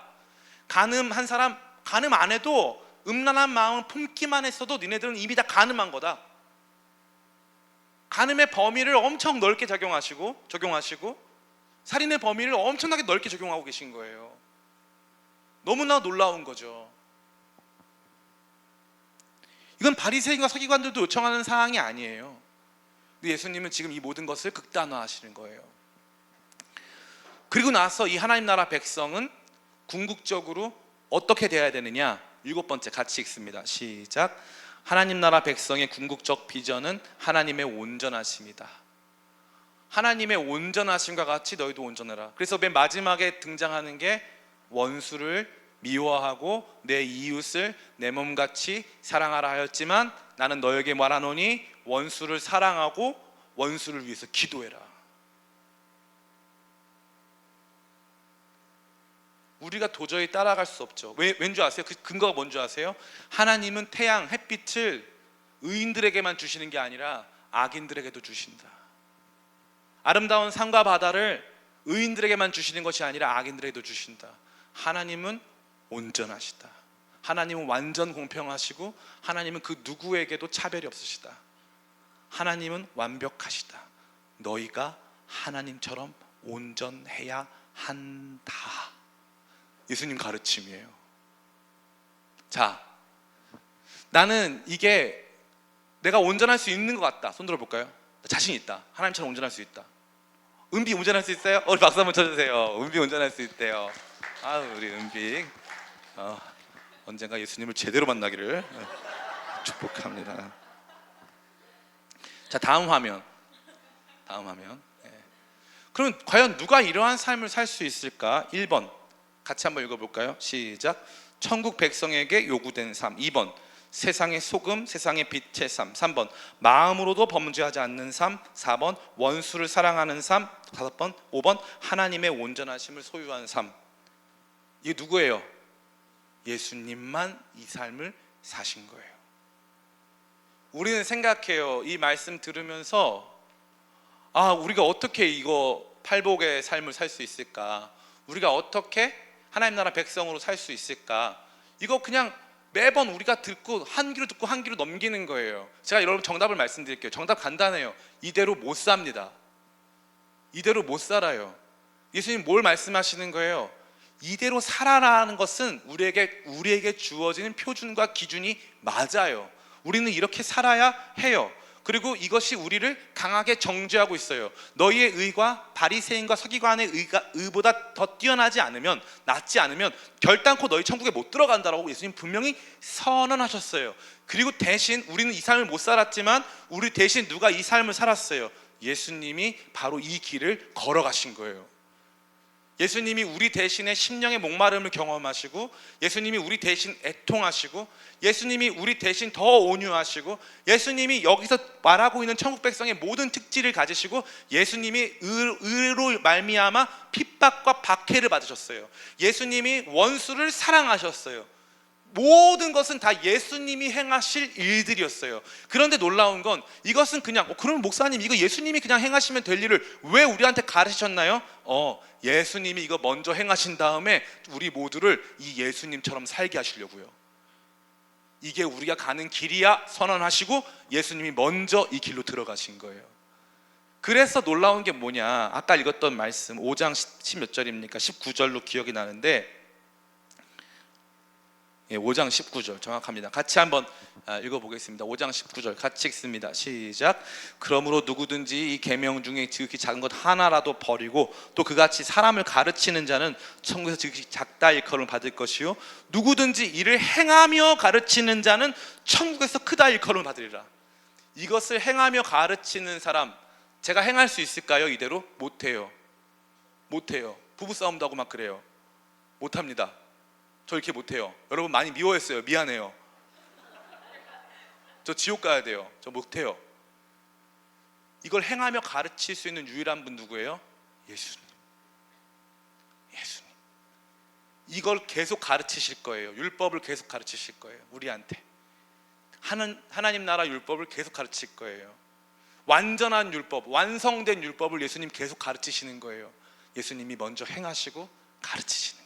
간음한 사람 간음 안 해도 음란한 마음을 품기만 했어도 니네들은 이미 다 간음한 거다. 간음의 범위를 엄청 넓게 적용하시고 살인의 범위를 엄청나게 넓게 적용하고 계신 거예요. 너무나 놀라운 거죠. 이건 바리새인과 서기관들도 요청하는 사항이 아니에요. 근데 예수님은 지금 이 모든 것을 극단화하시는 거예요. 그리고 나서 이 하나님 나라 백성은 궁극적으로 어떻게 돼야 되느냐? 7번째 같이 읽습니다. 시작. 하나님 나라 백성의 궁극적 비전은 하나님의 온전하심이다. 하나님의 온전하심과 같이 너희도 온전해라. 그래서 맨 마지막에 등장하는 게 원수를 미워하고 내 이웃을 내 몸같이 사랑하라 하였지만 나는 너에게 말하노니 원수를 사랑하고 원수를 위해서 기도해라. 우리가 도저히 따라갈 수 없죠. 왠지 아세요? 그 근거가 뭔지 아세요? 하나님은 태양, 햇빛을 의인들에게만 주시는 게 아니라 악인들에게도 주신다. 아름다운 산과 바다를 의인들에게만 주시는 것이 아니라 악인들에게도 주신다. 하나님은 온전하시다. 하나님은 완전 공평하시고 하나님은 그 누구에게도 차별이 없으시다. 하나님은 완벽하시다. 너희가 하나님처럼 온전해야 한다. 예수님 가르침이에요. 자, 나는 이게 내가 온전할 수 있는 것 같다. 손 들어볼까요? 자신 있다. 하나님처럼 온전할 수 있다. 은비 온전할 수 있어요? 우리 박수 한번 쳐주세요. 은비 온전할 수 있대요. 우리 은비 언젠가 예수님을 제대로 만나기를 축복합니다. 자, 다음 화면. 그럼 과연 누가 이러한 삶을 살 수 있을까? 1번 같이 한번 읽어볼까요? 시작. 천국 백성에게 요구된 삶. 2번 세상의 소금, 세상의 빛의 삶. 3번 마음으로도 범죄하지 않는 삶. 4번 원수를 사랑하는 삶. 5번 하나님의 온전하심을 소유한 삶. 이게 누구예요? 예수님만 이 삶을 사신 거예요. 우리는 생각해요. 이 말씀 들으면서 우리가 어떻게 이거 팔복의 삶을 살 수 있을까? 우리가 어떻게 하나님 나라 백성으로 살 수 있을까? 이거 그냥 매번 우리가 듣고 한 귀로 듣고 한 귀로 넘기는 거예요. 제가 여러분 정답을 말씀드릴게요. 정답 간단해요. 이대로 못 삽니다. 이대로 못 살아요. 예수님 뭘 말씀하시는 거예요? 이대로 살아라는 것은 우리에게 주어지는 표준과 기준이 맞아요. 우리는 이렇게 살아야 해요. 그리고 이것이 우리를 강하게 정죄하고 있어요. 너희의 의가 바리새인과 서기관의 의보다 더 뛰어나지 않으면, 낫지 않으면 결단코 너희 천국에 못 들어간다라고 예수님 분명히 선언하셨어요. 그리고 대신 우리는 이 삶을 못 살았지만 우리 대신 누가 이 삶을 살았어요? 예수님이 바로 이 길을 걸어가신 거예요. 예수님이 우리 대신에 심령의 목마름을 경험하시고, 예수님이 우리 대신 애통하시고, 예수님이 우리 대신 더 온유하시고, 예수님이 여기서 말하고 있는 천국 백성의 모든 특질을 가지시고, 예수님이 의로 말미암아 핍박과 박해를 받으셨어요. 예수님이 원수를 사랑하셨어요. 모든 것은 다 예수님이 행하실 일들이었어요. 그런데 놀라운 건 이것은 그냥 그럼 목사님 이거 예수님이 그냥 행하시면 될 일을 왜 우리한테 가르치셨나요? 예수님이 이거 먼저 행하신 다음에 우리 모두를 이 예수님처럼 살게 하시려고요. 이게 우리가 가는 길이야 선언하시고 예수님이 먼저 이 길로 들어가신 거예요. 그래서 놀라운 게 뭐냐, 아까 읽었던 말씀 5장 10몇 절입니까? 19절로 기억이 나는데 5장 19절 정확합니다. 같이 한번 읽어보겠습니다. 5장 19절 같이 읽습니다. 시작. 그러므로 누구든지 이 계명 중에 지극히 작은 것 하나라도 버리고 또 그같이 사람을 가르치는 자는 천국에서 지극히 작다 일컬음을 받을 것이요 누구든지 이를 행하며 가르치는 자는 천국에서 크다 일컬음을 받으리라. 이것을 행하며 가르치는 사람, 제가 행할 수 있을까요? 이대로? 못해요. 부부싸움도 하고 막 그래요. 못합니다. 저 이렇게 못해요. 여러분 많이 미워했어요. 미안해요. 저 지옥 가야 돼요. 저 못해요. 이걸 행하며 가르칠 수 있는 유일한 분 누구예요? 예수님. 이걸 계속 가르치실 거예요. 율법을 계속 가르치실 거예요. 우리한테 하나님 나라 율법을 계속 가르칠 거예요. 완전한 율법, 완성된 율법을 예수님 계속 가르치시는 거예요. 예수님이 먼저 행하시고 가르치시는 거예요.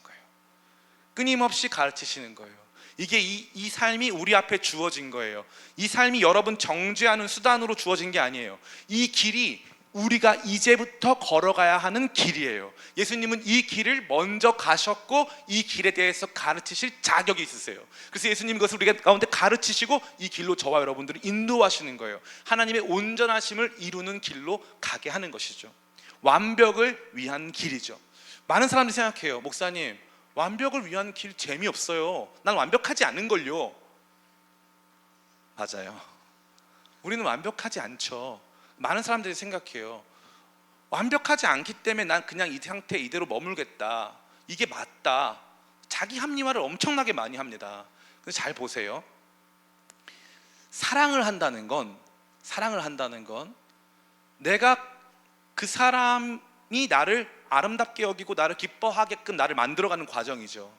끊임없이 가르치시는 거예요. 이게 이 삶이 우리 앞에 주어진 거예요. 이 삶이 여러분 정죄하는 수단으로 주어진 게 아니에요. 이 길이 우리가 이제부터 걸어가야 하는 길이에요. 예수님은 이 길을 먼저 가셨고 이 길에 대해서 가르치실 자격이 있으세요. 그래서 예수님 그것을 우리가 가운데 가르치시고 이 길로 저와 여러분들을 인도하시는 거예요. 하나님의 온전하심을 이루는 길로 가게 하는 것이죠. 완벽을 위한 길이죠. 많은 사람들이 생각해요. 목사님, 완벽을 위한 길 재미없어요. 난 완벽하지 않은걸요. 맞아요. 우리는 완벽하지 않죠. 많은 사람들이 생각해요. 완벽하지 않기 때문에 난 그냥 이 상태 이대로 머물겠다, 이게 맞다. 자기 합리화를 엄청나게 많이 합니다. 근데 잘 보세요. 사랑을 한다는 건 내가 그 사람이 나를 아름답게 여기고 나를 기뻐하게끔 나를 만들어가는 과정이죠.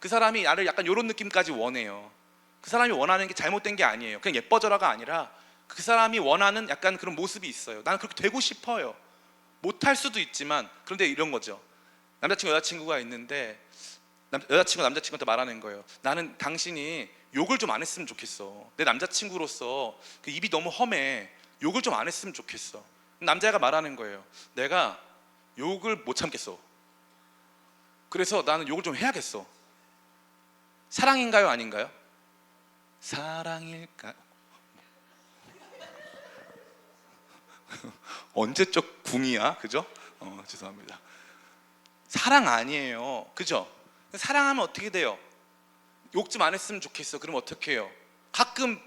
그 사람이 나를 약간 이런 느낌까지 원해요. 그 사람이 원하는 게 잘못된 게 아니에요. 그냥 예뻐져라가 아니라 그 사람이 원하는 약간 그런 모습이 있어요. 나는 그렇게 되고 싶어요. 못할 수도 있지만, 그런데 이런 거죠. 남자친구 여자친구가 있는데 여자친구가 남자친구한테 말하는 거예요. 나는 당신이 욕을 좀 안 했으면 좋겠어. 내 남자친구로서 그 입이 너무 험해. 욕을 좀 안 했으면 좋겠어. 남자애가 말하는 거예요. 내가 욕을 못 참겠어. 그래서 나는 욕을 좀 해야겠어. 사랑인가요, 아닌가요? 사랑일까요? 언제적 궁이야, 그죠? 죄송합니다. 사랑 아니에요, 그죠? 사랑하면 어떻게 돼요? 욕 좀 안 했으면 좋겠어. 그럼 어떻게 해요? 가끔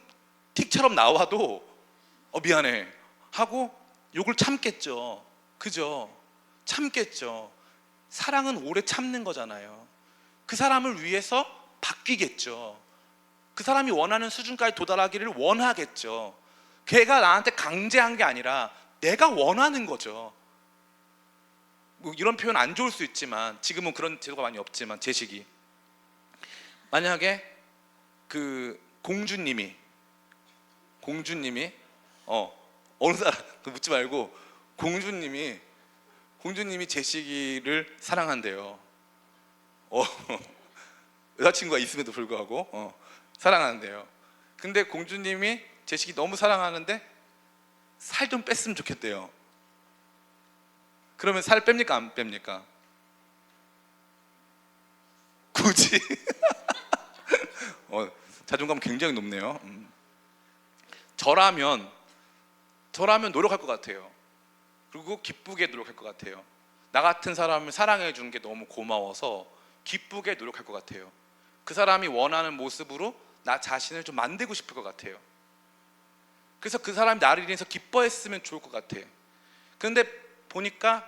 틱처럼 나와도 미안해 하고 욕을 참겠죠, 그죠? 참겠죠. 사랑은 오래 참는 거잖아요. 그 사람을 위해서 바뀌겠죠. 그 사람이 원하는 수준까지 도달하기를 원하겠죠. 걔가 나한테 강제한 게 아니라 내가 원하는 거죠. 뭐 이런 표현 안 좋을 수 있지만, 지금은 그런 제도가 많이 없지만, 제식이 만약에 그 공주님이 어느 사람 묻지 말고 공주님이 제식이를 사랑한대요. 여자친구가 있음에도 불구하고 사랑하는데요. 근데 공주님이 제식이 너무 사랑하는데 살 좀 뺐으면 좋겠대요. 그러면 살 뺍니까, 안 뺍니까? 굳이 자존감 굉장히 높네요. 저라면 노력할 것 같아요. 그리고 기쁘게 노력할 것 같아요. 나 같은 사람을 사랑해 주는 게 너무 고마워서 기쁘게 노력할 것 같아요. 그 사람이 원하는 모습으로 나 자신을 좀 만들고 싶을 것 같아요. 그래서 그 사람이 나를 인해서 기뻐했으면 좋을 것 같아요. 그런데 보니까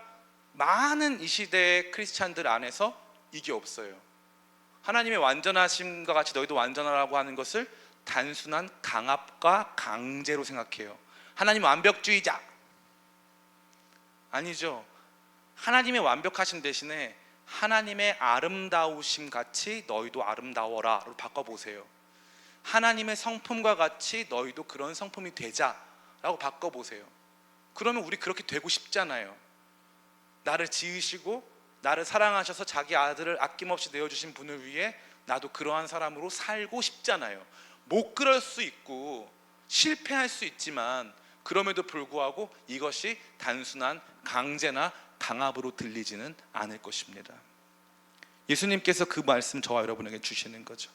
많은 이 시대의 크리스찬들 안에서 이게 없어요. 하나님의 완전하심과 같이 너희도 완전하라고 하는 것을 단순한 강압과 강제로 생각해요. 하나님 완벽주의자. 아니죠. 하나님의 완벽하심 대신에 하나님의 아름다우심 같이 너희도 아름다워라로 바꿔보세요. 하나님의 성품과 같이 너희도 그런 성품이 되자라고 바꿔보세요. 그러면 우리 그렇게 되고 싶잖아요. 나를 지으시고 나를 사랑하셔서 자기 아들을 아낌없이 내어주신 분을 위해 나도 그러한 사람으로 살고 싶잖아요. 못 그럴 수 있고 실패할 수 있지만, 그럼에도 불구하고 이것이 단순한 강제나 강압으로 들리지는 않을 것입니다. 예수님께서 그 말씀 저와 여러분에게 주시는 거죠.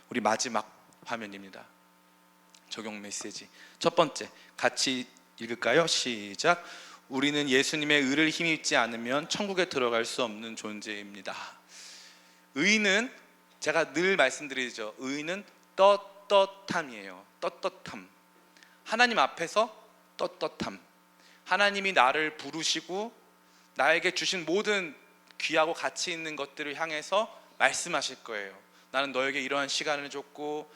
우리 마지막 화면입니다. 적용 메시지 첫 번째, 같이 읽을까요? 시작. 우리는 예수님의 의를 힘입지 않으면 천국에 들어갈 수 없는 존재입니다. 의는, 제가 늘 말씀드리죠, 의는 떳떳함이에요. 떳떳함. 하나님 앞에서 떳떳함. 하나님이 나를 부르시고 나에게 주신 모든 귀하고 가치 있는 것들을 향해서 말씀하실 거예요. 나는 너에게 이러한 시간을 줬고,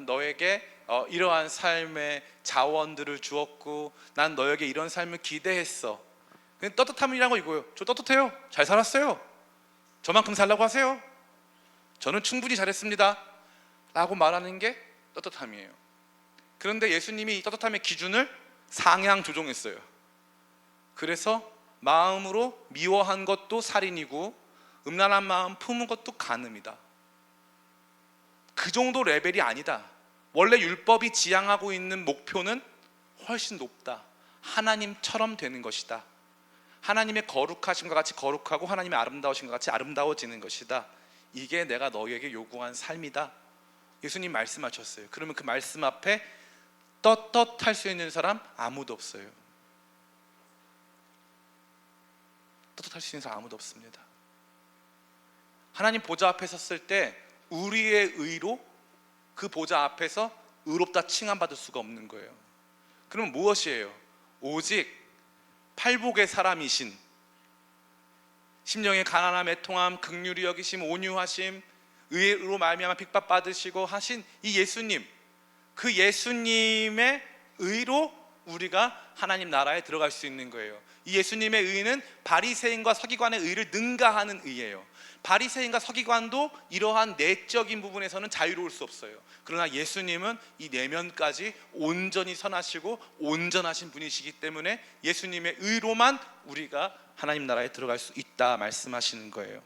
너에게 이러한 삶의 자원들을 주었고, 난 너에게 이런 삶을 기대했어. 그냥 떳떳함이란 거 이거예요. 저 떳떳해요. 잘 살았어요. 저만큼 살라고 하세요. 저는 충분히 잘했습니다 라고 말하는 게 떳떳함이에요. 그런데 예수님이 이 떳떳함의 기준을 상향 조정했어요. 그래서 마음으로 미워한 것도 살인이고 음란한 마음 품은 것도 간음이다. 그 정도 레벨이 아니다. 원래 율법이 지향하고 있는 목표는 훨씬 높다. 하나님처럼 되는 것이다. 하나님의 거룩하심과 같이 거룩하고 하나님의 아름다우심과 같이 아름다워지는 것이다. 이게 내가 너희에게 요구한 삶이다. 예수님 말씀하셨어요. 그러면 그 말씀 앞에 떳떳할 수 있는 사람 아무도 없어요. 떳떳할 수 있는 사람 아무도 없습니다. 하나님 보좌 앞에 섰을 때 우리의 의로 그 보좌 앞에서 의롭다 칭함받을 수가 없는 거예요. 그럼 무엇이에요? 오직 팔복의 사람이신, 심령의 가난함, 애통함, 긍휼히 여기심, 온유하심, 의로 말미암아 핍박받으시고 하신 이 예수님, 그 예수님의 의로 우리가 하나님 나라에 들어갈 수 있는 거예요. 이 예수님의 의는 바리새인과 서기관의 의를 능가하는 의예요. 바리새인과 서기관도 이러한 내적인 부분에서는 자유로울 수 없어요. 그러나 예수님은 이 내면까지 온전히 선하시고 온전하신 분이시기 때문에 예수님의 의로만 우리가 하나님 나라에 들어갈 수 있다 말씀하시는 거예요.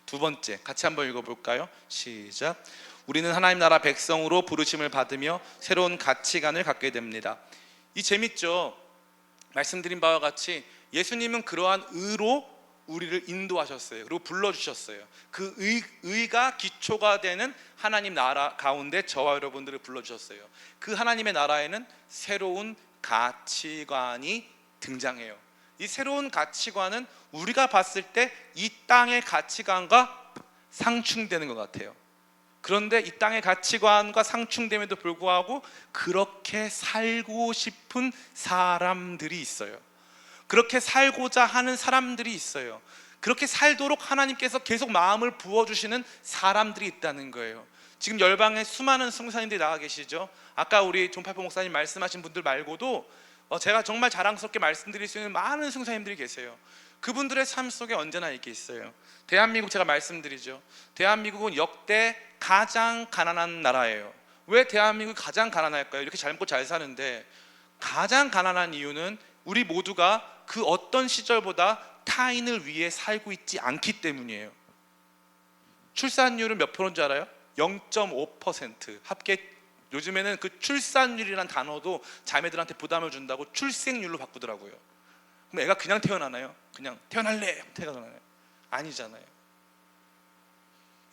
두 번째, 같이 한번 읽어볼까요? 시작. 우리는 하나님 나라 백성으로 부르심을 받으며 새로운 가치관을 갖게 됩니다. 이 재밌죠? 말씀드린 바와 같이 예수님은 그러한 의로 우리를 인도하셨어요. 그리고 불러주셨어요. 그 의가 기초가 되는 하나님 나라 가운데 저와 여러분들을 불러주셨어요. 그 하나님의 나라에는 새로운 가치관이 등장해요. 이 새로운 가치관은 우리가 봤을 때 이 땅의 가치관과 상충되는 것 같아요. 그런데 이 땅의 가치관과 상충됨에도 불구하고 그렇게 살고 싶은 사람들이 있어요. 그렇게 살고자 하는 사람들이 있어요. 그렇게 살도록 하나님께서 계속 마음을 부어주시는 사람들이 있다는 거예요. 지금 열방에 수많은 선교사님들이 나와 계시죠. 아까 우리 존팔포 목사님 말씀하신 분들 말고도 제가 정말 자랑스럽게 말씀드릴 수 있는 많은 선교사님들이 계세요. 그분들의 삶 속에 언제나 이게 있어요. 대한민국 제가 말씀드리죠. 대한민국은 역대 가장 가난한 나라예요. 왜 대한민국이 가장 가난할까요? 이렇게 잘 먹고 잘 사는데 가장 가난한 이유는 우리 모두가 그 어떤 시절보다 타인을 위해 살고 있지 않기 때문이에요. 출산율은 몇 프로인 줄 알아요? 0.5%. 합계 요즘에는 그 출산율이란 단어도 자매들한테 부담을 준다고 출생률로 바꾸더라고요. 그럼 애가 그냥 태어나나요? 그냥 태어날래 태어나나요? 아니잖아요.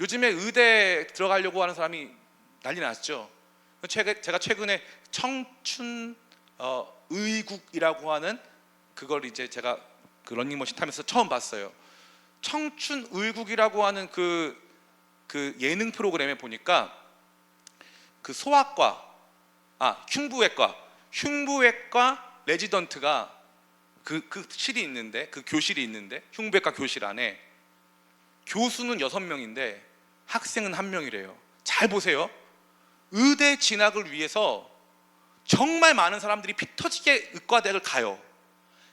요즘에 의대 들어가려고 하는 사람이 난리 났죠. 제가 최근에 청춘 의국이라고 하는 그걸 이제 제가 그 러닝머신 타면서 처음 봤어요. 청춘 의국이라고 하는 그 예능 프로그램에 보니까 그 소아과, 흉부외과 레지던트가 그 실이 있는데, 그 교실이 있는데, 흉부외과 교실 안에 교수는 6명인데 학생은 1명이래요. 잘 보세요. 의대 진학을 위해서 정말 많은 사람들이 피 터지게 의과대학을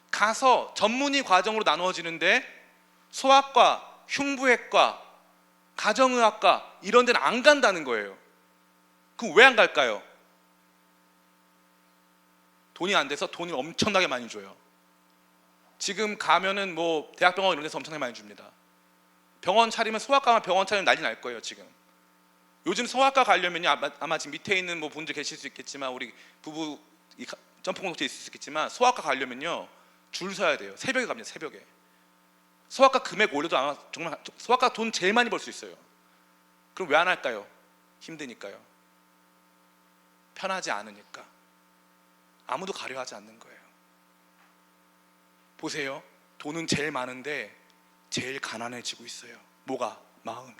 가서 전문의 과정으로 나누어지는데 소아과, 흉부외과, 가정의학과 이런 데는 안 간다는 거예요. 그럼 왜 안 갈까요? 돈이 안 돼서 돈을 엄청나게 많이 줘요. 지금 가면은 뭐 대학병원 이런 데서 엄청나게 많이 줍니다. 병원 차리면, 소아과만 병원 차리면 난리 날 거예요. 지금 요즘 소아과 가려면요, 아마 지금 밑에 있는 뭐 분들 계실 수 있겠지만, 우리 부부 점프공 독재 있을 수 있겠지만, 소아과 가려면요 줄 서야 돼요. 새벽에 갑니다. 새벽에. 소아과 금액 올려도 아마 정말 소아과 돈 제일 많이 벌 수 있어요. 그럼 왜 안 할까요? 힘드니까요. 편하지 않으니까. 아무도 가려 하지 않는 거예요. 보세요. 돈은 제일 많은데 제일 가난해지고 있어요. 뭐가? 마음이.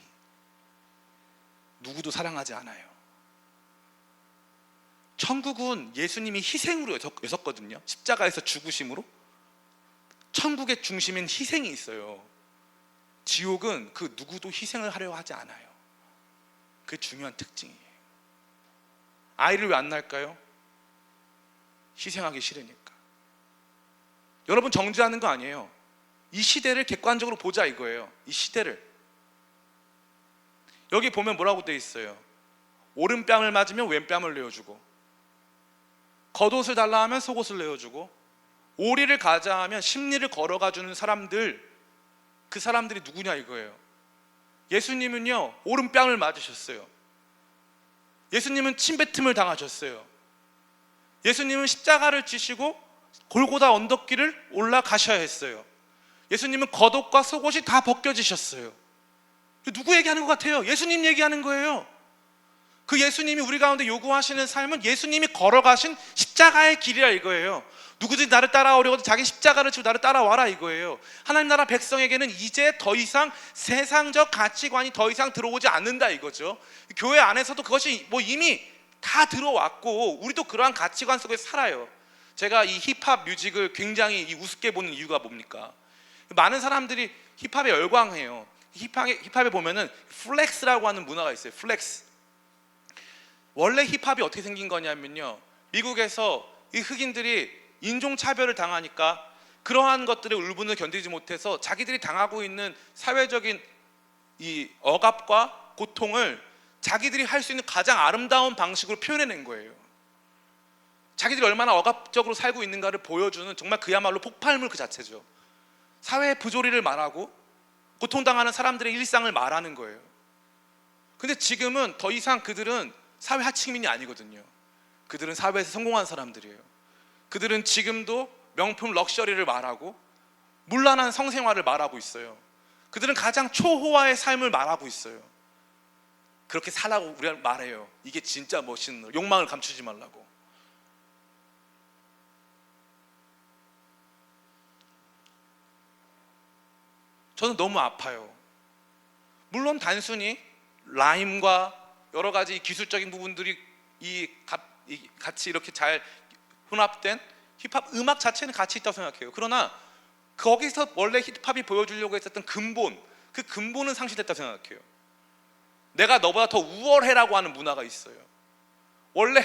누구도 사랑하지 않아요. 천국은 예수님이 희생으로 여섰거든요. 십자가에서 죽으심으로. 천국의 중심엔 희생이 있어요. 지옥은 그 누구도 희생을 하려 하지 않아요. 그게 중요한 특징이에요. 아이를 왜 안 낳을까요? 희생하기 싫으니까. 여러분, 정죄하는 거 아니에요. 이 시대를 객관적으로 보자 이거예요. 이 시대를. 여기 보면 뭐라고 돼 있어요? 오른뺨을 맞으면 왼뺨을 내어주고, 겉옷을 달라 하면 속옷을 내어주고, 오리를 가자 하면 십리를 걸어가 주는 사람들, 그 사람들이 누구냐 이거예요. 예수님은요 오른뺨을 맞으셨어요. 예수님은 침뱉음을 당하셨어요. 예수님은 십자가를 지시고 골고다 언덕길을 올라가셔야 했어요. 예수님은 겉옷과 속옷이 다 벗겨지셨어요. 누구 얘기하는 것 같아요? 예수님 얘기하는 거예요. 그 예수님이 우리 가운데 요구하시는 삶은 예수님이 걸어가신 십자가의 길이라 이거예요. 누구든지 나를 따라오려고 자기 십자가를 지고 나를 따라와라 이거예요. 하나님 나라 백성에게는 이제 더 이상 세상적 가치관이 더 이상 들어오지 않는다 이거죠. 교회 안에서도 그것이 이미 다 들어왔고 우리도 그러한 가치관 속에 살아요. 제가 이 힙합 뮤직을 굉장히 우습게 보는 이유가 뭡니까? 많은 사람들이 힙합에 열광해요. 힙합에 보면은 플렉스라고 하는 문화가 있어요. 플렉스. 원래 힙합이 어떻게 생긴 거냐면요, 미국에서 이 흑인들이 인종차별을 당하니까 그러한 것들의 울분을 견디지 못해서 자기들이 당하고 있는 사회적인 이 억압과 고통을 자기들이 할 수 있는 가장 아름다운 방식으로 표현해낸 거예요. 자기들이 얼마나 억압적으로 살고 있는가를 보여주는 정말 그야말로 폭발물 그 자체죠. 사회의 부조리를 말하고 고통당하는 사람들의 일상을 말하는 거예요. 근데 지금은 더 이상 그들은 사회 하층민이 아니거든요. 그들은 사회에서 성공한 사람들이에요. 그들은 지금도 명품 럭셔리를 말하고 문란한 성생활을 말하고 있어요. 그들은 가장 초호화의 삶을 말하고 있어요. 그렇게 살라고 우리가 말해요. 이게 진짜 멋있는 욕망을 감추지 말라고. 저는 너무 아파요. 물론 단순히 라임과 여러 가지 기술적인 부분들이 같이 이렇게 잘 혼합된 힙합 음악 자체는 가치 있다고 생각해요. 그러나 거기서 원래 힙합이 보여주려고 했었던 근본, 그 근본은 상실됐다고 생각해요. 내가 너보다 더 우월해라고 하는 문화가 있어요. 원래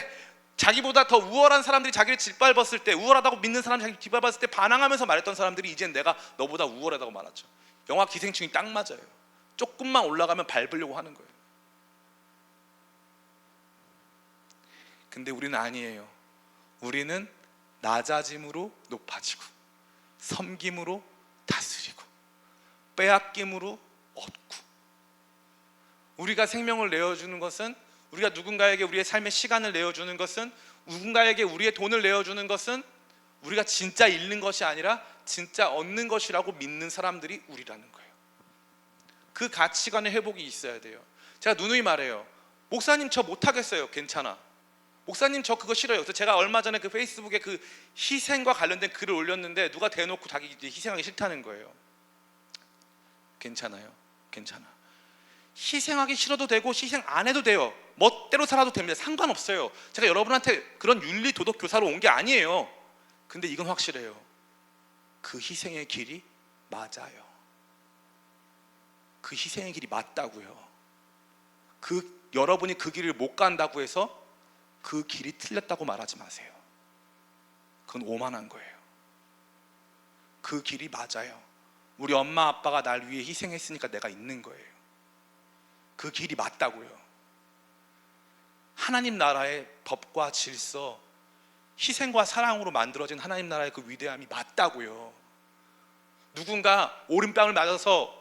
자기보다 더 우월한 사람들이 자기를 짓밟았을 때, 우월하다고 믿는 사람이 자기를 짓밟았을 때 반항하면서 말했던 사람들이 이젠 내가 너보다 우월하다고 말하죠. 영화 기생충이 딱 맞아요. 조금만 올라가면 밟으려고 하는 거예요. 근데 우리는 아니에요. 우리는 낮아짐으로 높아지고, 섬김으로 다스리고, 빼앗김으로 얻고. 우리가 생명을 내어주는 것은, 우리가 누군가에게 우리의 삶의 시간을 내어주는 것은, 누군가에게 우리의 돈을 내어주는 것은 우리가 진짜 잃는 것이 아니라 진짜 얻는 것이라고 믿는 사람들이 우리라는 거예요. 그 가치관의 회복이 있어야 돼요. 제가 누누이 말해요. 목사님 저 못하겠어요. 괜찮아. 목사님 저 그거 싫어요. 그래서 제가 얼마 전에 그 페이스북에 그 희생과 관련된 글을 올렸는데 누가 대놓고 자기 이제 희생하기 싫다는 거예요. 괜찮아요. 괜찮아. 희생하기 싫어도 되고 희생 안 해도 돼요. 멋대로 살아도 됩니다. 상관없어요. 제가 여러분한테 그런 윤리 도덕 교사로 온 게 아니에요. 근데 이건 확실해요. 그 희생의 길이 맞아요. 그 희생의 길이 맞다고요. 여러분이 그 길을 못 간다고 해서 그 길이 틀렸다고 말하지 마세요. 그건 오만한 거예요. 그 길이 맞아요. 우리 엄마 아빠가 날 위해 희생했으니까 내가 있는 거예요. 그 길이 맞다고요. 하나님 나라의 법과 질서, 희생과 사랑으로 만들어진 하나님 나라의 그 위대함이 맞다고요. 누군가 오른뺨을 맞아서,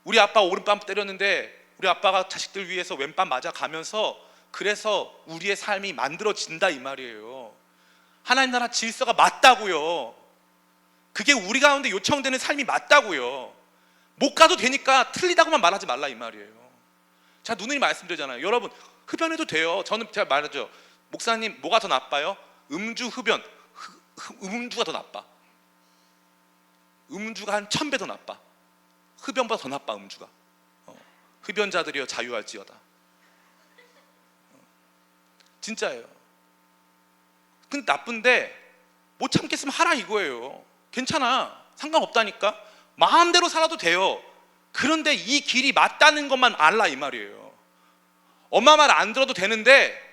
우리 아빠 오른뺨 때렸는데 우리 아빠가 자식들 위해서 왼뺨 맞아가면서 그래서 우리의 삶이 만들어진다 이 말이에요. 하나님 나라 질서가 맞다고요. 그게 우리 가운데 요청되는 삶이 맞다고요. 못 가도 되니까 틀리다고만 말하지 말라 이 말이에요. 제가 누누이 말씀드리잖아요. 여러분 흡연해도 돼요. 제가 말하죠. 목사님 뭐가 더 나빠요? 음주, 흡연. 음주가 더 나빠. 음주가 한 1000배 더 나빠. 흡연보다 더 나빠 음주가. 흡연자들이여 자유할지어다. 진짜예요. 근데 나쁜데 못 참겠으면 하라 이거예요. 괜찮아. 상관없다니까. 마음대로 살아도 돼요. 그런데 이 길이 맞다는 것만 알라 이 말이에요. 엄마 말 안 들어도 되는데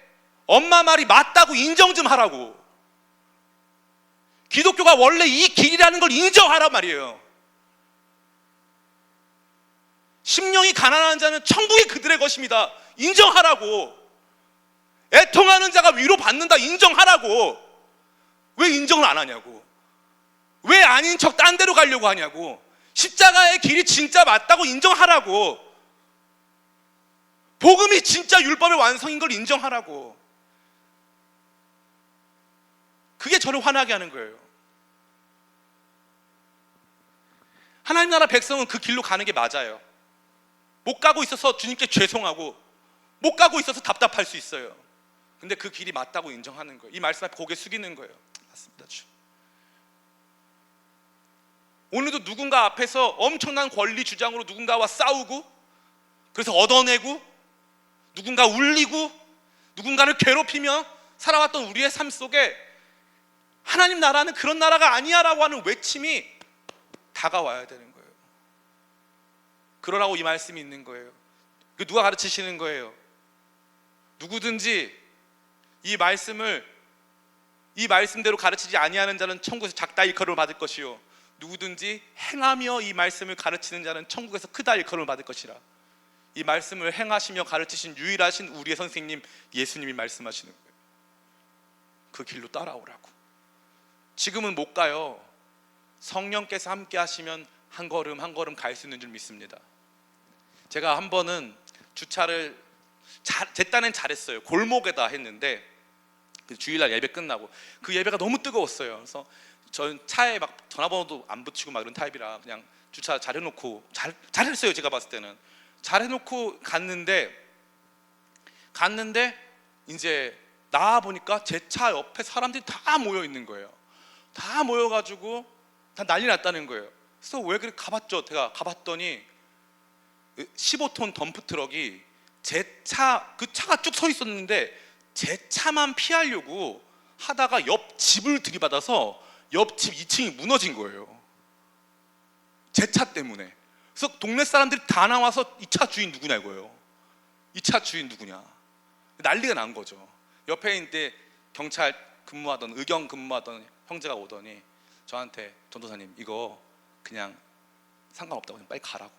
엄마 말이 맞다고 인정 좀 하라고. 기독교가 원래 이 길이라는 걸 인정하란 말이에요. 심령이 가난한 자는 천국이 그들의 것입니다. 인정하라고. 애통하는 자가 위로받는다 인정하라고. 왜 인정을 안 하냐고. 왜 아닌 척 딴 데로 가려고 하냐고. 십자가의 길이 진짜 맞다고 인정하라고. 복음이 진짜 율법의 완성인 걸 인정하라고. 그게 저를 화나게 하는 거예요. 하나님 나라 백성은 그 길로 가는 게 맞아요. 못 가고 있어서 주님께 죄송하고 못 가고 있어서 답답할 수 있어요. 근데 그 길이 맞다고 인정하는 거예요. 이 말씀 앞에 고개 숙이는 거예요. 맞습니다, 주. 오늘도 누군가 앞에서 엄청난 권리 주장으로 누군가와 싸우고, 그래서 얻어내고, 누군가 울리고, 누군가를 괴롭히며 살아왔던 우리의 삶 속에 하나님 나라는 그런 나라가 아니야 라고 하는 외침이 다가와야 되는 거예요. 그러라고 이 말씀이 있는 거예요. 누가 가르치시는 거예요? 누구든지 이 말씀대로 가르치지 아니하는 자는 천국에서 작다 일컬음을 받을 것이요, 누구든지 행하며 이 말씀을 가르치는 자는 천국에서 크다 일컬음을 받을 것이라. 이 말씀을 행하시며 가르치신 유일하신 우리의 선생님 예수님이 말씀하시는 거예요. 그 길로 따라오라고. 지금은 못 가요. 성령께서 함께 하시면 한 걸음 한 걸음 갈 수 있는 줄 믿습니다. 제가 한 번은 주차를 제 딴엔 잘했어요. 골목에다 했는데 주일날 예배 끝나고 그 예배가 너무 뜨거웠어요. 그래서 전 차에 막 전화번호도 안 붙이고 막 이런 타입이라 그냥 주차 잘해놓고 잘했어요. 제가 봤을 때는 잘해놓고 갔는데 이제 나와 보니까 제 차 옆에 사람들이 다 모여 있는 거예요. 다 모여가지고 다 난리 났다는 거예요. 그래서 왜 그래 가봤죠. 제가 가봤더니 15톤 덤프 트럭이 제 차, 그 차가 쭉 서 있었는데 제 차만 피하려고 하다가 옆 집을 들이받아서 옆집 2층이 무너진 거예요. 제 차 때문에. 그래서 동네 사람들이 다 나와서 이 차 주인 누구냐 이거예요. 이 차 주인 누구냐. 난리가 난 거죠. 옆에 이제 경찰 근무하던, 의경 근무하던 형제가 오더니 저한테 전도사님 이거 그냥 상관없다고 그냥 빨리 가라고.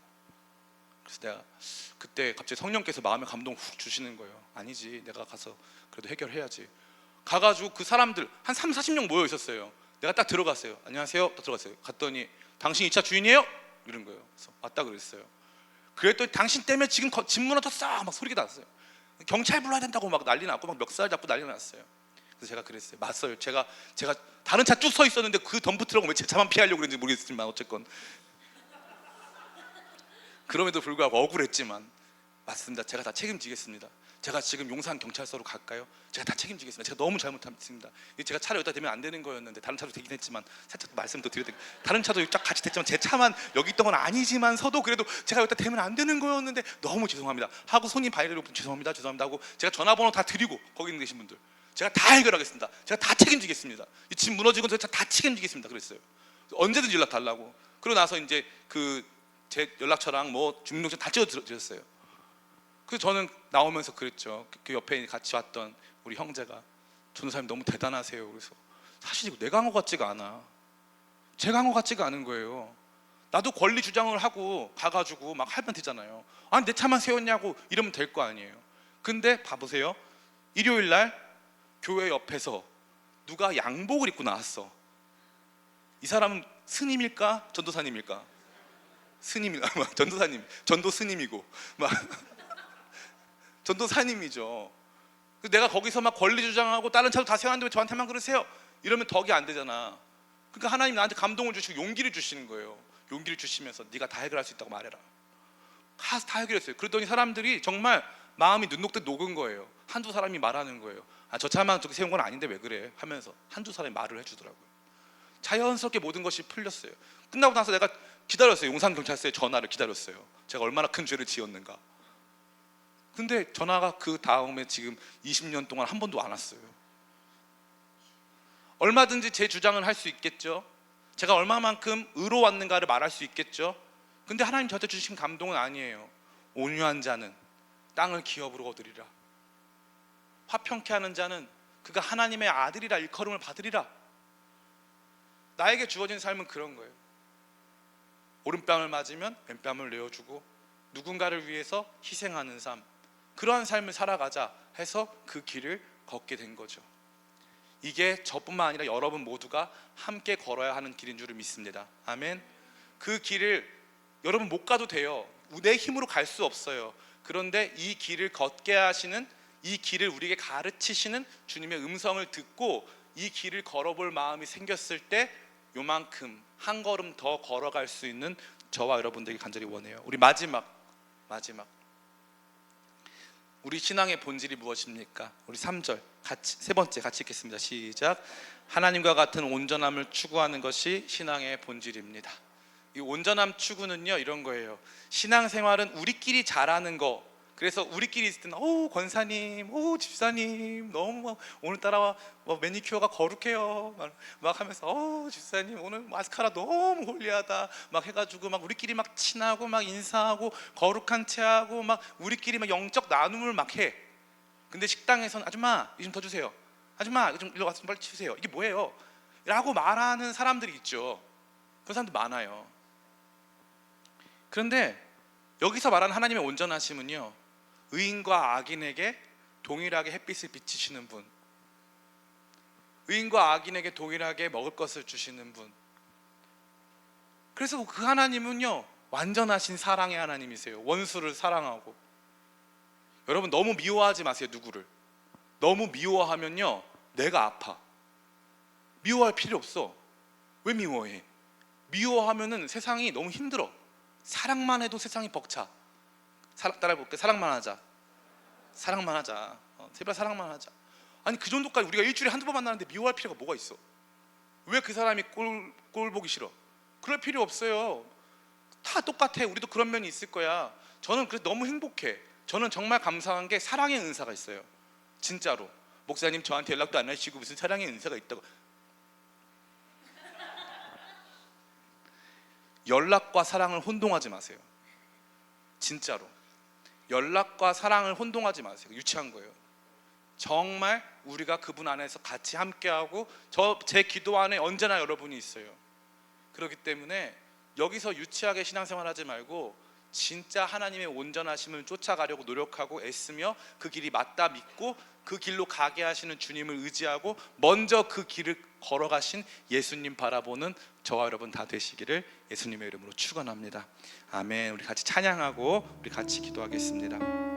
그래서 내가 그때 갑자기 성령께서 마음의 감동을 훅 주시는 거예요. 아니지, 내가 가서 그래도 해결해야지. 가가지고 그 사람들 한 3, 40명 모여 있었어요. 내가 딱 들어갔어요. 안녕하세요. 딱 들어갔어요. 갔더니 당신 이 차 주인이에요? 이런 거예요. 그래서 맞다 그랬어요. 그랬더니 당신 때문에 지금 집 무너졌어 막 소리가 났어요. 경찰 불러야 된다고 막 난리 났고 막 멱살 잡고 난리 났어요. 그래서 제가 그랬어요. 맞어요. 제가 다른 차 쭉 서 있었는데 그 덤프 트럭은 왜 제 차만 피하려고 그랬는지 모르겠지만 어쨌건 그럼에도 불구하고 억울했지만 맞습니다. 제가 다 책임지겠습니다. 제가 지금 용산 경찰서로 갈까요? 제가 다 책임지겠습니다. 제가 너무 잘못했습니다. 제가 차를 여기다 대면 안 되는 거였는데 다른 차도 되긴 했지만 살짝 말씀 더 드려야 돼요. 다른 차도 쫙 같이 됐지만 제 차만 여기 있던 건 아니지만서도 그래도 제가 여기다 대면 안 되는 거였는데 너무 죄송합니다 하고 손님 바이러로 죄송합니다 하고 제가 전화번호 다 드리고 거기 있는 계신 분들 제가 다 해결하겠습니다. 제가 다 책임지겠습니다. 이 집 무너지고 제가 다 책임지겠습니다 그랬어요. 언제든지 연락 달라고. 그러고 나서 이제 제 연락처랑 뭐 주민등록증 다 찍어드렸어요. 그래서 저는 나오면서 그랬죠. 그 옆에 같이 왔던 우리 형제가 전도사님 너무 대단하세요. 그래서 사실 이거 내가 한 것 같지가 않아. 제가 한 것 같지가 않은 거예요. 나도 권리 주장을 하고 가가지고 막 하면 되잖아요. 아니 내 차만 세웠냐고 이러면 될 거 아니에요. 근데 봐보세요. 일요일 날 교회 옆에서 누가 양복을 입고 나왔어. 이 사람은 스님일까 전도사님일까? 스님이가 전도사님, 전도 스님이고 막 전도사님이죠. 내가 거기서 막 권리 주장하고 다른 차도 다 세웠는데 왜 저한테만 그러세요? 이러면 덕이 안 되잖아. 그러니까 하나님 나한테 감동을 주시고 용기를 주시는 거예요. 용기를 주시면서 네가 다 해결할 수 있다고 말해라. 가서 다 해결했어요. 그러더니 사람들이 정말 마음이 눈 녹듯 녹은 거예요. 한두 사람이 말하는 거예요. 아, 저 차만 저렇게 세운 건 아닌데 왜 그래? 하면서 한두 사람이 말을 해주더라고요. 자연스럽게 모든 것이 풀렸어요. 끝나고 나서 내가 기다렸어요. 용산경찰서에 전화를 기다렸어요. 제가 얼마나 큰 죄를 지었는가. 근데 전화가 그 다음에 지금 20년 동안 한 번도 안 왔어요. 얼마든지 제 주장을 할 수 있겠죠. 제가 얼마만큼 의로웠는가를 말할 수 있겠죠. 근데 하나님 저한테 주신 감동은 아니에요. 온유한 자는 땅을 기업으로 얻으리라. 화평케 하는 자는 그가 하나님의 아들이라 일컬음을 받으리라. 나에게 주어진 삶은 그런 거예요. 오른뺨을 맞으면 왼뺨을 내어주고 누군가를 위해서 희생하는 삶, 그러한 삶을 살아가자 해서 그 길을 걷게 된 거죠. 이게 저뿐만 아니라 여러분 모두가 함께 걸어야 하는 길인 줄을 믿습니다. 아멘. 그 길을 여러분 못 가도 돼요. 내 힘으로 갈 수 없어요. 그런데 이 길을 걷게 하시는, 이 길을 우리에게 가르치시는 주님의 음성을 듣고 이 길을 걸어볼 마음이 생겼을 때 요만큼 한 걸음 더 걸어갈 수 있는 저와 여러분들에게 간절히 원해요. 우리 마지막 우리 신앙의 본질이 무엇입니까? 우리 3절 같이, 세 번째 같이 읽겠습니다. 시작. 하나님과 같은 온전함을 추구하는 것이 신앙의 본질입니다. 이 온전함 추구는요 이런 거예요. 신앙생활은 우리끼리 잘하는 거. 그래서 우리끼리 있을 때는 권사님, 집사님 너무 오늘따라 매니큐어가 거룩해요 막 하면서 집사님 오늘 마스카라 너무 홀리하다 막 해가지고 막 우리끼리 막 친하고 막 인사하고 거룩한 체하고 막 우리끼리 막 영적 나눔을 막 해. 근데 식당에서는 아줌마 이거 좀 더 주세요, 아줌마 이거 좀 일로 와서 빨리 주세요, 이게 뭐예요? 라고 말하는 사람들이 있죠. 그런 사람도 많아요. 그런데 여기서 말하는 하나님의 온전하심은요, 의인과 악인에게 동일하게 햇빛을 비치시는 분, 의인과 악인에게 동일하게 먹을 것을 주시는 분. 그래서 그 하나님은요 완전하신 사랑의 하나님이세요. 원수를 사랑하고. 여러분 너무 미워하지 마세요. 누구를 너무 미워하면요 내가 아파. 미워할 필요 없어. 왜 미워해? 미워하면은 세상이 너무 힘들어. 사랑만 해도 세상이 벅차. 따라해볼게. 사랑만 하자. 제발 사랑만 하자. 아니 그 정도까지 우리가 일주일에 한두 번 만나는데 미워할 필요가 뭐가 있어? 왜 그 사람이 꼴 보기 싫어? 그럴 필요 없어요. 다 똑같아. 우리도 그런 면이 있을 거야. 저는 그래서 너무 행복해. 저는 정말 감사한 게 사랑의 은사가 있어요. 진짜로. 목사님 저한테 연락도 안 하시고 무슨 사랑의 은사가 있다고. 연락과 사랑을 혼동하지 마세요. 진짜로. 연락과 사랑을 혼동하지 마세요. 유치한 거예요. 정말 우리가 그분 안에서 같이 함께하고 제 기도 안에 언제나 여러분이 있어요. 그렇기 때문에 여기서 유치하게 신앙생활하지 말고 진짜 하나님의 온전하심을 쫓아가려고 노력하고 애쓰며 그 길이 맞다 믿고 그 길로 가게 하시는 주님을 의지하고 먼저 그 길을 걸어가신 예수님 바라보는 저와 여러분 다 되시기를 예수님의 이름으로 축원합니다. 아멘. 우리 같이 찬양하고 우리 같이 기도하겠습니다.